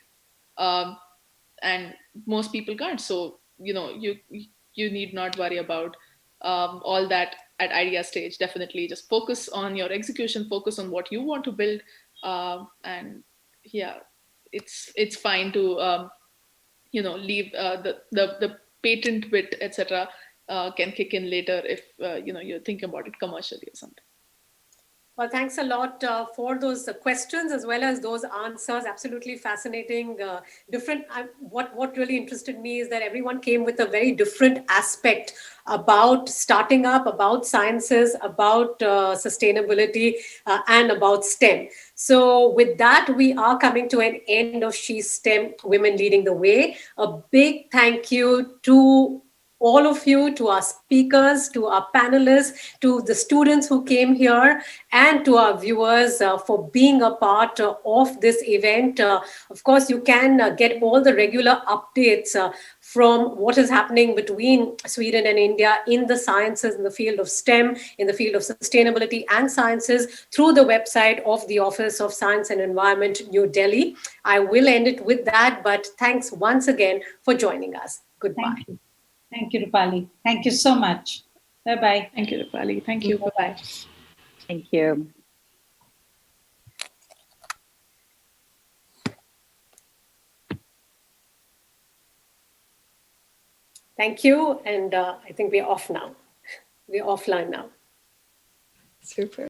And most people can't. So you need not worry about all that at idea stage. Definitely just focus on your execution, focus on what you want to build, and yeah, it's fine to leave the patent bit, etc. Can kick in later if you're thinking about it commercially or something. Well, thanks a lot for those questions as well as those answers. Absolutely fascinating. Different. What really interested me is that everyone came with a very different aspect about starting up, about sciences, about sustainability, and about STEM. So with that, we are coming to an end of She's STEM, Women Leading the Way. A big thank you to all of you, to our speakers, to our panelists, to the students who came here, and to our viewers for being a part of this event. Of course, you can get all the regular updates from what is happening between Sweden and India in the sciences, in the field of STEM, in the field of sustainability and sciences through the website of the Office of Science and Environment, New Delhi. I will end it with that, but thanks once again for joining us. Goodbye. Thank you, Rupali. Thank you so much. Bye-bye. Thank you, Rupali. Thank you. Bye-bye. Thank you. Thank you. And I think we're off now. We're offline now. Super.